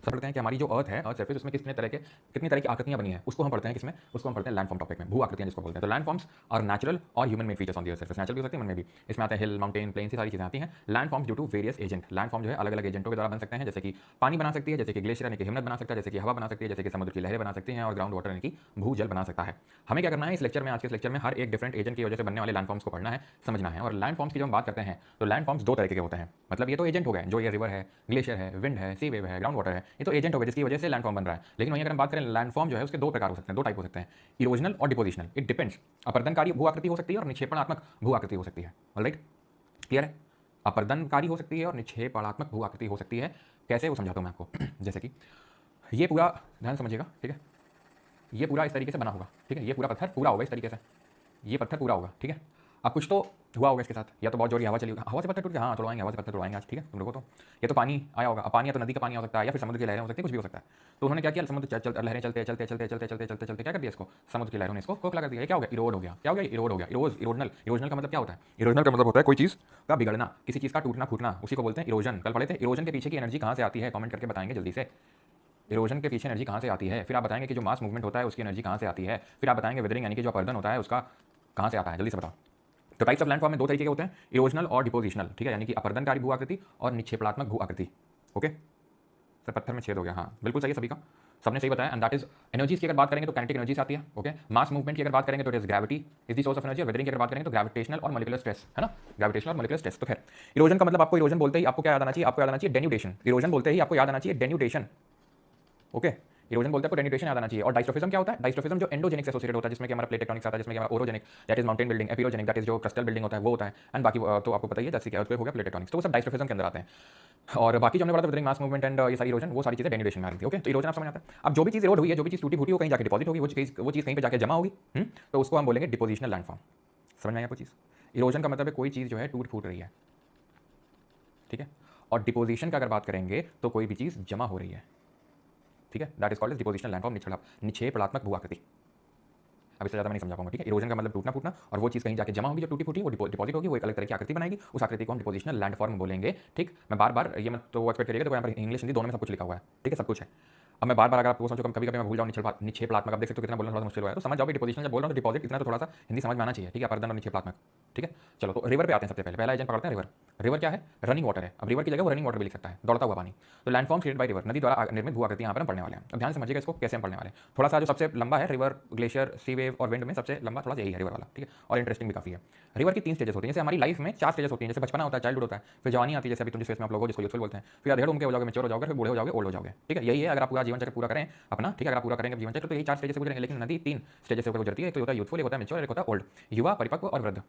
सब पढ़ते हैं कि हमारी जो अर्थ है, अर्थ सरफेस, उसमें कितनी तरह की आकृतियां बनी है, उसको हम पढ़ते हैं किसमें, उसको हम पढ़ते हैं लैंड फॉर्म टॉपिक में, भू आकृतियां जिसको बोलते हैं। तो लैंड फॉर्म्स और नेचुरल और human made features on the earth surface, natural भी हो सकती है, ह्यूमन में भी। इसमें आते हैं हिल, माउंटेन, प्लेन, सारी चीजें आती हैं। Land forms due to various agent, land form जो है अलग अलग एजेंटों के द्वारा बन सकते हैं, जैसे कि पानी बना सकती है, जैसे कि ग्लेशियर यानी कि हिमनद बना सकता है, जैसे कि हवा बना सकती है, जैसे कि समुद्र की लहरें बना सकती हैं, और ग्राउंड वाटर यानी कि भूजल बना सकता है। हमें क्या करना है इस लेक्चर में, आज के लेक्चर में हर एक डिफरेंट एजेंट की वजह से बनने वाले लैंड फॉर्म्स को पढ़ना है, समझना है। और लैंड फॉर्म्स की जब हम बात करते हैं तो लैंड फॉर्म्स दो तरह के होते हैं, मतलब ये तो एजेंट हो गए, जो ये रिवर है, ग्लेशियर है, विंड है, सी वेव है, ग्राउंड वाटर है, ये तो एजेंट हो गए जिसकी वजह से लैंड फॉर्म बन रहा है। लेकिन वहीं अगर हम बात करें लैंड फॉर्म जो है उसके दो प्रकार हो सकते हैं, दो टाइप हो सकते हैं, इरोजनल और डिपोजिशनल। इट डिपेंड्स, अपर्दनकारी भू आकृति हो सकती है और निक्षेपणात्मक भू आकृति हो सकती है। ऑलराइट, क्लियर है? अपर्दनकारी हो सकती है और निक्षेपणात्मक भू आकृति हो सकती है। कैसे, वो समझाता हूं मैं आपको। जैसे कि ये पूरा, ध्यान समझिएगा, ठीक है, ये पूरा इस तरीके से बना होगा, ठीक है, ये पूरा पत्थर पूरा होगा इस तरीके से, ये पत्थर पूरा होगा, ठीक है। अब कुछ तो हुआ होगा इसके साथ, या तो बहुत जोर की हवा चली होगी, हवा से पत्थर टूट गया, हाँ तोड़वाएंगे, हवा से पत्थर तोड़वाएंगे आज, ठीक है, तुम लोगों तो ये तो पानी आया होगा, अब पानी या तो नदी का पानी हो सकता है या फिर समुद्र की लहरें हो सकती है, कुछ भी हो सकता है। तो उन्होंने क्या किया, समुद्र लहरें चलते क्या कर दिया इसको, समुद्र की लहरों ने इसको खोखला कर दिया। क्या हो गया, इरोड हो गया। क्या हो गया, इरोड हो गया। इरोजनल, इरोजनल का मतलब क्या होता है, इरोजनल का मतलब होता है कोई चीज़ का बिगड़ना, किसी चीज़ का टूटना फूटना, उसी को बोलते हैं इरोजन। कल पढ़े थे, इरोजन के पीछे की एनर्जी कहाँ से आती है, कमेंट करके बताएंगे जल्दी से। इरोजन के पीछे एनर्जी कहाँ से आती है, फिर आप बताएंगे कि जो मास मूवमेंट होता है उसकी एनर्जी कहाँ से आती है, फिर आप बताएंगे वेदरिंग यानी कि जो अपर्दन होता है उसका कहाँ से आता है, जल्दी से बताओ। तो टाइप्स ऑफ लैंड फॉर्म में दो तरीके के होते हैं, इरोजनल और डिपोजिशनल, ठीक है, यानी कि अपर्दनकारी भू आकृति और निक्षेपणात्मक भू आकृति। ओके, सर पत्थर में छेद हो गया, हाँ बिल्कुल सही है सभी का, सबने सही बताया। एंड दैट इज एनर्जीज की अगर बात करेंगे तो काइनेटिक एनर्जी आती है। ओके, मास मूवमेंट की अगर बात करेंगे तो it is gravity is the source of energy, और वेदरिंग की अगर बात करेंगे तो ग्रेविटेशनल और मॉलिक्यूलर स्ट्रेस, है ना, ग्रेविटेशनल और मॉलिक्यूलर स्ट्रेस। तो खैर, इरोजन का मतलब आपको, इरोजन बोलते ही आपको क्या याद आना चाहिए, आपको याद आना चाहिए डेन्यूडेशन। इरोजन बोलते ही आपको याद आना चाहिए डेन्यूडेशन। ओके, इरोजन बोलते हैं, आपको डेन्यूडेशन याद आना चाहिए। और डायस्ट्रोफिज्म क्या होता है, डायस्ट्रोफिज्म जो एंडोजेनिक से एसोसिएटेड होता है, जिसमें कि हमारा प्लेट टेक्टोनिक्स आता है, जिसमें कि हमारा orogenic that is mountain building, epeirogenic that is जो क्रिस्टल बिल्डिंग होता है वो होता है, एंड बाकी तो आपको पता ही है जैसे कि अर्थक्वेक हो गया, प्लेट टेक्टोनिक्स, तो वो सब डायस्ट्रोफिज्म के अंदर आते हैं। और बाकी जो हमने पढ़ा था वेदरिंग, मास मूवमेंट एंड ये सारी इरोजन, वो सारी चीजें डेन्यूडेशन में आ रही थी। ओके, तो इरोजन आप समझ आता है। अब जो भी चीज इरोड हुई है, जो भी चीज टूटी फूटी हो, कहीं जाके डिपॉजिट होगी, वो चीज कहीं पे जाके जमा होगी, तो उसको हम बोलेंगे डिपोजिशनल लैंड फॉर्म। समझ में आई आपको चीज? इरोजन का मतलब है कोई चीज जो है टूट फूट रही है, ठीक है, और डिपोजिशन का अगर बात करेंगे तो कोई भी चीज जमा हो रही है, ठीक है, that is called as depositional landform, निक्षेपणात्मक भू आकृति। अब इससे ज़्यादा मैं नहीं समझा पाऊंगा, ठीक है। इरोजन का मतलब टूटना फूटना, और वो चीज़ कहीं जाके जमा होगी, जो टूटी फूटी वो डिपॉजिट होगी, वो एक अलग तरह की आकृति बनाएगी, उस आकृति को हम डिपोजिशनल लैंड फॉर्म बोलेंगे, ठीक। मैं बार बार ये मत तो वो एक्सपेक्ट करिएगा, तो यहाँ पर इंग्लिश हिंदी दोनों में सब कुछ लिखा हुआ है, ठीक है, सब कुछ है। अब मैं बार बार अगर आपको सोचो कभी कभी मैं भूल जाऊँ, निक्षेपणात्मक, आप देख सकते हो कितना बोलना थोड़ा मुश्किल हुआ है, तो समझ जाओ डिपोजिशन जब बोल रहा हूँ तो डिपॉजिट इतना तो थोड़ा सा हिंदी समझ में आना चाहिए, ठीक है, अपर्दन और निक्षेपणात्मक, ठीक है। चलो, तो रिवर पे आते हैं। सबसे पहले पहला एजेंट पकड़ते हैं रिवर। रिवर क्या है, रनिंग वाटर है। अब रिवर की जगह वो रनिंग वाटर भी लिख सकता है, दौड़ता हुआ पानी। तो land form created by river, नदी द्वारा निर्मित भू आकृति यहाँ पर हम पढ़ने वाले हैं। अब ध्यान से समझिएगा इसको, कैसे हम पढ़ने वाले हैं। थोड़ा सा जो सबसे लंबा है रिवर, ग्लेशियर, सी वेव और विंड में सबसे लंबा थोड़ा यही है रिवर वाला, ठीक है, और इंटरेस्टिंग भी काफी है। रिवर की 3 स्टेजेस होती हैं, जैसे हमारी लाइफ में 4 स्टेजेस होती हैं, जैसे बचपना होता है, चाइल्डहुड होता है, फिर जवानी आती है, जैसे अभी तुम जिस फेस में आप लोग हो, जिसको यूथफुल बोलते हैं, फिर अधेड़ उनके हो जाओगे, मैच्योर हो जाओगे, फिर बूढ़े हो जाओगे, ओल्ड हो जाओगे, ठीक है। यही है, अगर आप पूरा जीवन चक्र पूरा करें अपना, ठीक है, अगर आप पूरा करेंगे जीवन चक्र तो यही 4 स्टेजेस से गुजरेंगे। लेकिन नदी 3 स्टेजेस से गुजरती है, एक तो होता है यूथफुल, एक होता है मैच्योर, एक होता है ओल्ड, युवा, परिपक्व और वृद्ध,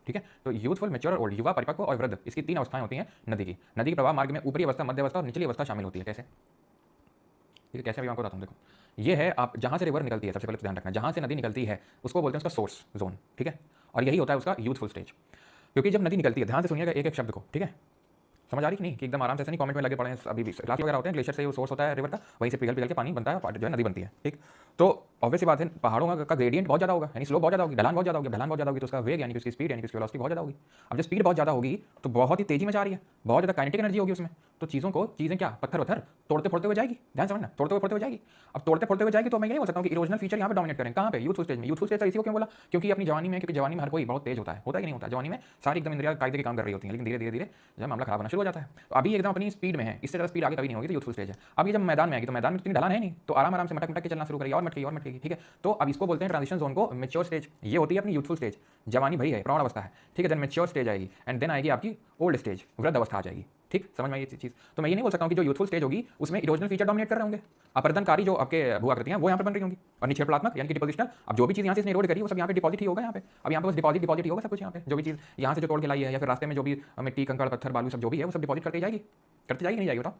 ठीक है। तो यूथफुल, मैच्योर, ओल्ड, युवा, परिपक्व और वृद्ध, इसकी 3 अवस्थाएं होती हैं नदी की। नदी के प्रवाह मार्ग में ऊपरी अवस्था, मध्य अवस्था और निचली अवस्था शामिल होती है। कैसे, ठीक है, कैसे अभी आपको बताता हूँ। देखो, ये है, आप जहाँ से रिवर निकलती है, सबसे पहले तो ध्यान रखना, जहाँ से नदी निकलती है उसको बोलते हैं उसका सोर्स जोन, ठीक है, और यही होता है उसका यूथफुल स्टेज। क्योंकि जब नदी निकलती है, ध्यान से सुनिएगा एक एक शब्द को, ठीक है, समझ आ रही कि नहीं, कि एकदम आराम से नहीं कमेंट में लगे पड़े हैं, अभी भी क्लास वगैरह होते हैं, ग्लेशियर से वो सोर्स होता है रिवर का, वहीं से पिघल पिघल के पानी बनता है, जो है नदी बनती है, ठीक। तो ऑब्वियस सी बात है, पहाड़ों का ग्रेडियंट बहुत ज़्यादा होगा, यानी स्लोप बहुत ज़्यादा होगी, ढलान बहुत ज़्यादा होगी, ढलान बहुत ज़्यादा होगी तो उसका वेग यानी कि उसकी स्पीड यानी कि उसकी वेलोसिटी बहुत ज़्यादा होगी। अब जब स्पीड बहुत ज़्यादा होगी तो बहुत ही तेजी में जा रही है, बहुत ज़्यादा काइनेटिक एनर्जी होगी उसमें, तो चीज़ें क्या, पत्थर वत्थर तोड़ते फोड़ते हुए जाएगी, ध्यान समझना, तोड़ते फोड़ते हुए जाएगी। अब तोड़ते फोड़ते हुए जाएगी तो मैं ये नहीं बोल सकता हूँ कि इरोजनल फीचर यहाँ पे डोमिनेट करें, कहाँ पे, यूथफुल स्टेज में। यूथफुल स्टेज इसी को क्यों बोला, क्योंकि अपनी जवानी में, क्योंकि जवानी में हर कोई बहुत तेज होता है कि नहीं होता, जवानी में सारी एकदम इंद्रियां कायदे के काम कर रही होती हैं, लेकिन धीरे धीरे धीरे जब मामला खराब होना शुरू हो जाता है, तो अभी एकदम अपनी स्पीड में है, इससे ज़्यादा स्पीड आगे कभी नहीं होगी, तो यूथफुल स्टेज है। अब ये जब मैदान में आएगी तो मैदान में इतनी ढलान है नहीं, तो आराम आराम से मटक मटक के चलना शुरू करेगी, और मटकेगी, ठीक है। तो अब इसको बोलते हैं ट्रांजिशन जोन को, मैच्योर स्टेज ये होती है अपनी यूथफुल स्टेज, जवानी भरी है, प्रौढ़ अवस्था है, ठीक है। देन मैच्योर स्टेज आएगी, एंड देन आएगी आपकी ओल्ड स्टेज, वृद्ध अवस्था आ जाएगी, ठीक, समझ में आई ये चीज़। तो मैं ये नहीं बोल सकता हूँ कि जो यूथफुल स्टेज होगी उसमें इरोजनल फीचर डोमिनेट कर रहे होंगे, अपर्दनकारी जो आपके भू आकृतियां वो यहाँ पर बन रही होंगी, और निक्षेपणात्मक यानी कि डिपोजिशनल, अब जो भी चीज़ यहाँ से इसने इरोड करी वो सब यहाँ पे डिपॉजिट ही होगा, यहाँ पे अब यहाँ पे बस डिपॉजिट ही होगा सब कुछ, यहाँ पे जो भी चीज़ यहाँ से जो तोड़ के लाई है, या फिर रास्ते में जो भी मिट्टी, कंकड़, पत्थर, बालू सब जो भी है वो सब डिपॉजिट करती जाएगी, नहीं जाएगी, बताओ।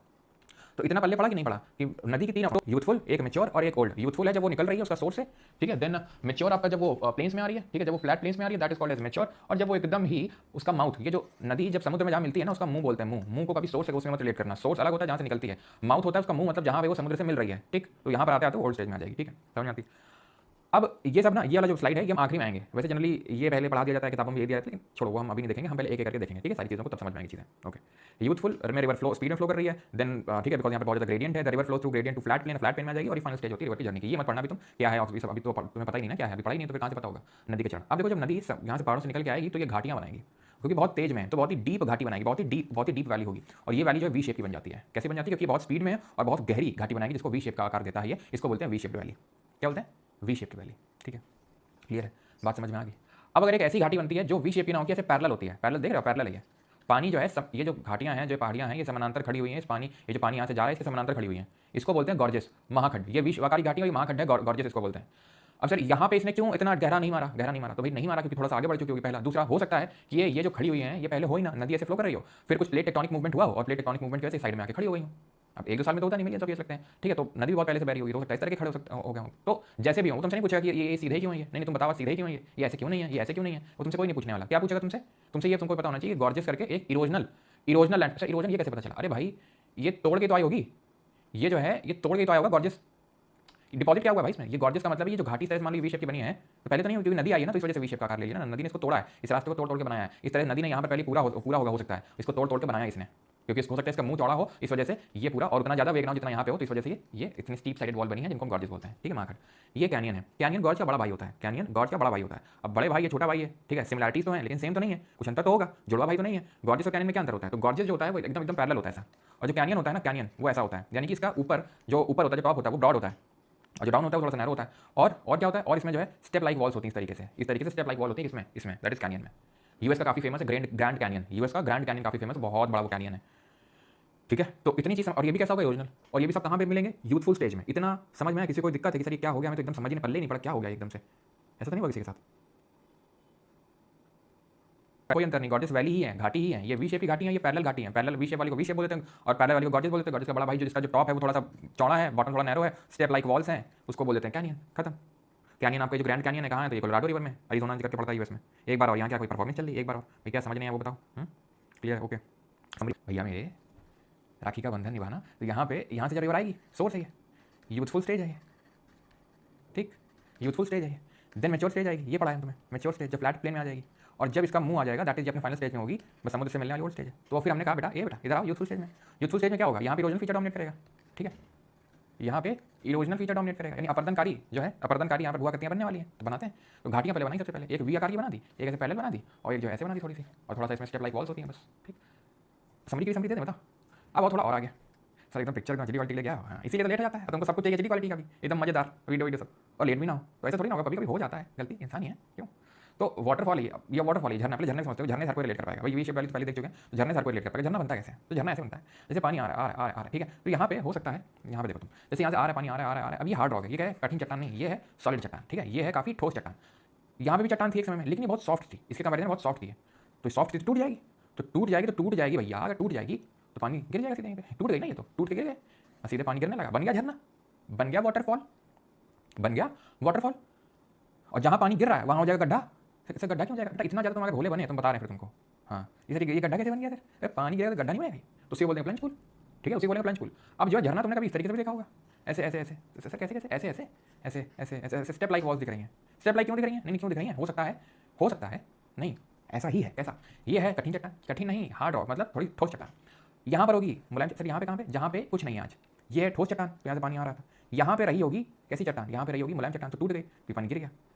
तो इतना पल्ले पड़ा कि नहीं पड़ा, कि नदी की 3 यूथफुल, एक मैच्योर और एक ओल्ड। यूथफुल है जब वो निकल रही है उसका सोर्स है, ठीक है। देन मैच्योर आपका जब वो प्लेन्स में आ रही है, ठीक है, जब वो फ्लैट प्लेन्स में आ रही है that is called as mature. और जब वो एकदम ही उसका माउथ, ये जो नदी जब समुद्र में जहाँ मिलती है ना, उसका मुंह बोलते हैं, मुंह को कभी सोर्स है उसमें मत रिलेट करना, सोर्स अलग होता है जहाँ से निकलती है, माउथ होता है उसका मुंह, मतलब जहाँ पे वो समुद्र से मिल रही है, ठीक। तो यहाँ पर आते आते ओल्ड स्टेज में आ जाएगी, ठीक है, समझ में आती है। अब ये सब ना, ये वाला जो स्लाइड है ये हम आखिरी में आएंगे। वैसे जनरली ये पहले पढ़ा दिया जाता है किताबों में, ये दिया जाता है, लेकिन छोड़ो वो हम अभी नहीं देखेंगे, हम पहले एक एक करके देखेंगे, ठीक है, सारी चीज़ों को तब समझ में आएगी चीज़ें। ओके, यूथफुल में रिवर फ्लो स्पीड में फ्लो कर रही है, देन ठीक है, बिकॉज यहाँ पे बहुत ज़्यादा ग्रेडियंट है, the river flow through gradient to flat plain में आ जाएगी, और फाइनल स्टेज होती है रिवर की जर्नी की। ये मत पढ़ना भी तुम क्या है, अभी तो तुम्हें पता ही नहीं ना क्या है, अभी पढ़ाई नहीं तो फिर कहाँ से पता होगा नदी के चरण। अब देखो जब नदी यहाँ से पहाड़ों से निकल के आएगी तो ये घाटियाँ बनाएगी, क्योंकि बहुत तेज में है तो बहुत ही डीप घाटी बनाएगी, बहुत ही डीप वैली होगी, और ये वैली जो है वी शेप की बन जाती है। कैसे बन जाती है? क्योंकि बहुत स्पीड में है और बहुत गहरी घाटी बनाएगी, जिसको वी शेप का आकार देता है, ये इसको बोलते हैं वी शेप्ड वैली। क्या बोलते हैं? V shaped valley. ठीक है, क्लियर है, बात समझ में आ गई। अब अगर एक ऐसी घाटी बनती है जो वी शेप की ना होती है, ऐसे पैरेलल होती है, पैरेलल देख रहे हो, पैरेलल है, पानी जो है सब, ये जो घाटियां हैं, जो पहाड़ियां हैं, ये समानांतर खड़ी हुई हैं, इस पानी, ये जो पानी यहाँ से जा रहा है इसके समानांतर खड़ी हुई हैं, इसको बोलते हैं गॉर्जेस महाखंड। ये विश्वकारी घाटी और महाखंड है, गॉर्जेस इसको बोलते हैं। अब सर यहाँ पे इसने क्यों इतना गहरा नहीं मारा? तो भाई नहीं मारा क्योंकि थोड़ा सा आगे बढ़ चुकी होगी पहला। दूसरा हो सकता है कि ये जो खड़ी हुई है ये पहले हो ही ना, नदी ऐसे फ्लो कर रही हो, फिर कुछ प्लेट टेक्टोनिक मूवमेंट हुआ हो, और प्लेट टेक्टोनिक मूवमेंट की वजह से साइड में आके खड़ी हो गई हो। अब एक दो साल में तो होता नहीं, मिल सकते हैं, ठीक है, तो नदी बहुत पहले से बह रही होगी, हो सकता है इस तरह के खड़े हो गए हो। तो जैसे भी हो, तुमसे नहीं पूछेगा कि ये सीधे क्यों है, नहीं तुम बताओ सीधे क्यों है, ये ऐसे क्यों नहीं है, ये ऐसे क्यों नहीं है, वो तुमसे कोई नहीं पूछने वाला। क्या पूछेगा तुमसे ये तुमको पता होना चाहिए, गॉर्जेस करके एक इरोजनल लैंड। सर इरोजन ये कैसे पता चला? अरे भाई ये तोड़ के तो आई होगी, ये जो है ये तोड़ के तो आया होगा गॉर्जेस। डिपॉजिट क्या हुआ भाई इसमें? ये गॉर्जेस का मतलब ये जो घाटी तरह मान ली वी शेप की बनी है, तो पहले तो नहीं, क्योंकि नदी आई है ना, तो इस वजह से वी शेप का आकार ले लिया ना, नदी ने इसको तोड़ा है, इस रास्ते को तोड़ के बनाया है। इस तरह नदी ने यहाँ पर पहले पूरा होगा, हो सकता है इसको तोड़ के बनाया इसने, क्योंकि इसको हो सकता है इसका मुंह चौड़ा हो, इस वजह से ये पूरा, और उतना ज़्यादा वेग ना हो जितना यहाँ पे हो, तो इस वजह से ये इतनी स्टीप साइडेड वॉल बनी है, जिनको हम गॉर्जेस बोलते हैं। ठीक है, महाखंड ये कैनियन है। कैनियन गॉर्ज का बड़ा भाई होता है, कैनियन गॉर्ज का बड़ा भाई होता है। अब बड़े भाई है, छोटा भाई है, ठीक है, सिमिलरिटीज तो है लेकिन सेम तो नहीं है, कुछ अंतर तो होगा, जुड़वा भाई तो नहीं है। गॉर्जेस और कैनियन में क्या अंतर होता है? तो गॉर्जेस जो होता है वो एकदम पैरेलल होता है ऐसा, और जो कैनियन होता है ना, कैनियन वो ऐसा होता है, यानी कि इसका ऊपर होता है, जो टॉप होता है वो ब्रॉड होता है, और जो डाउन होता है वो थोड़ा सा नैरो होता है। और क्या होता है, और इसमें जो है स्टेप लाइक वॉल्स होती हैं, इस तरीके से स्टेप लाइक वॉल होती है इसमें दैट इज कैनियन में। यूएस का काफी फेमस है ग्रैंड कैनियन, यूएस का ग्रैंड कैनियन काफी फेमस, बहुत बड़ा वो कैनियन है। ठीक है, तो इतनी चीज़, और ये भी कैसा होगा ओरिजिनल, और ये भी सब कहाँ पे मिलेंगे? यूथफुल स्टेज में। इतना समझ में आया? किसी को दिक्कत है कि सर ये क्या हो गया, हमें तो एकदम समझ ही नहीं, पल्ले नहीं पड़ा, क्या हो गया एकदम से? ऐसा तो नहीं हुआ किसी के साथ? कोई अंतर नहीं, गॉर्जेस वैली ही है, घाटी ही है, ये वी शेप की घाटी है, ये पैरेलल घाटी है। पैरेलल वी शेप वाली को वी शेप बोलते हैं, और पैरेलल वाली को गॉर्जेस बोलते हैं। गॉर्जेस का बड़ा भाई जो जिसका जो टॉप है वो थोड़ा सा चौड़ा है, बॉटम थोड़ा नैरो है, स्टेप लाइक वॉल्स हैं, उसको बोल देते हैं कैनियन। खत्म। कैनियन आपका जो ग्रैंड कैनियन है कहाँ है? तो ये कोलोराडो रिवर में, अरिज़ोना करके पड़ता है यूएस में। एक बार और यहाँ क्या कोई परफॉर्मेंस चल रही है? एक बार और भाई क्या समझ नहीं है वो बताओ। क्लियर है? ओके भैया मेरे, राखी का बंधन निभाना, तो यहाँ से जब रिवर आएगी, सोर्स है ये, यूथफुल स्टेज है ये, ठीक, यूथफुल स्टेज है ये। देन मेच्योर स्टेज आएगी, ये पढ़ा है तुम्हें, मेच्योर स्टेज जब फ्लैट प्लेन में आ जाएगी, और जब इसका मुंह आ जाएगा दैट इज अपने फाइनल स्टेज में होगी, बस समुद्र से मिलने वाली ओल्ड स्टेज है। तो फिर हमने कहा बेटा इधर आओ यूथफुल स्टेज में। यूथफुल स्टेज में क्या होगा? यहाँ पे इरोजन फीचर डोमिनेट करेगा, ठीक है, यहाँ पे इरोजनल फीचर डोमिनेट करेगा, यानी अपरदनकारी जो है, अपरदनकारी यहाँ पर भुआ करतियाँ बनने वाली है, तो बनाते हैं। तो घाटियाँ पहले बनाई, सबसे पहले एक वी आकार की बना दी, एक ऐसे पैरेलल बना दी, और एक जो ऐसे बना दी थोड़ी सी, और थोड़ा सा इसमें स्टेप लाइक वॉल्स होती हैं, बस ठीक। समझी दे बता। अब और थोड़ा और आगे, सर एकदम पिक्चर का एचडी क्वालिटी ले गया, हाँ इसीलिए तो लेट हो जाता है, तुमको सब कुछ चाहिए एचडी क्वालिटी का भी, एकदम मजेदार वीडियो सब, और लेट भी ना हो, तो ऐसा थोड़ी ना होगा, कभी कभी हो जाता है, गलती इंसान ही है, क्यों? तो वाटरफॉल ही, ये वाटरफॉल ही, झरना, पहले झरने समझते हो, झरने हर कोई रिलेट कर पाएगा भाई, वी शेप वाली तो पहले देख चुके हैं, तो झरने हर कोई रिलेट कर पाएगा। झरना बनता है कैसे? तो झरना ऐसे बनता है, जैसे पानी आ रहा है, ठीक है, तो यहाँ पे हो सकता है, यहाँ पे देखो तुम, जैसे यहाँ से आ रहा है पानी, आ रहा है, अब ये हार्ड रॉक है, ये क्या है? कठिन चट्टान नहीं, ये है सॉलिड चट्टान, ठीक है, ये है काफी ठोस चट्टान। यहाँ पे भी चट्टान थी एक समय में, लेकिन ये बहुत सॉफ्ट थी, इसके कंपेरिजन बहुत सॉफ्ट थी है, तो सॉफ्ट थी तो टूट जाएगी भैया, अगर टूट जाएगी तो पानी गिर जाएगा सीधे, यहीं पे टूट गई ना, ये तो टूट के गिर गए, सीधे पानी गिरने लगा, बन गया झरना, बन गया वाटरफॉल, और जहाँ पानी गिर रहा है वहाँ हो जाएगा गड्ढा। सर गड्ढा क्यों जाएगा? इतना ज़्यादा तुम अगर भोले बने, तुम बता रहे हैं फिर तुमको, हाँ इस तरीके, ये गड्ढा कैसे बन गया? सर पानी गिरेगा तो गड्ढा नहीं बनेगा, तो उसे बोलते हैं प्लंज पूल, ठीक है, उसे बोलेंगे प्लंज पूल। अब जो है झरना तुमने कभी इस तरीके से भी देखा होगा, ऐसे ऐसे ऐसे सर कैसे ऐसे स्टेप लाइक वॉल्स दिख रही हैं। स्टेप लाइक क्यों दिख रही हैं? नहीं क्यों दिख रही हैं? हो सकता है नहीं, ऐसा ही है। कैसा? ये है कठिन चट्टान, कठिन नहीं, हार्ड रॉक, मतलब थोड़ी ठोस चट्टान। यहाँ पर होगी मुलायम, सर यहाँ पे कहाँ पे? जहाँ पे कुछ नहीं है आज, ये है ठोस चट्टान, यहाँ से पानी आ रहा था, यहाँ पे रही होगी कैसी चट्टान? यहाँ पे रही होगी मुलायम चट्टान, तो टूट गई, फिर पानी गिर गया,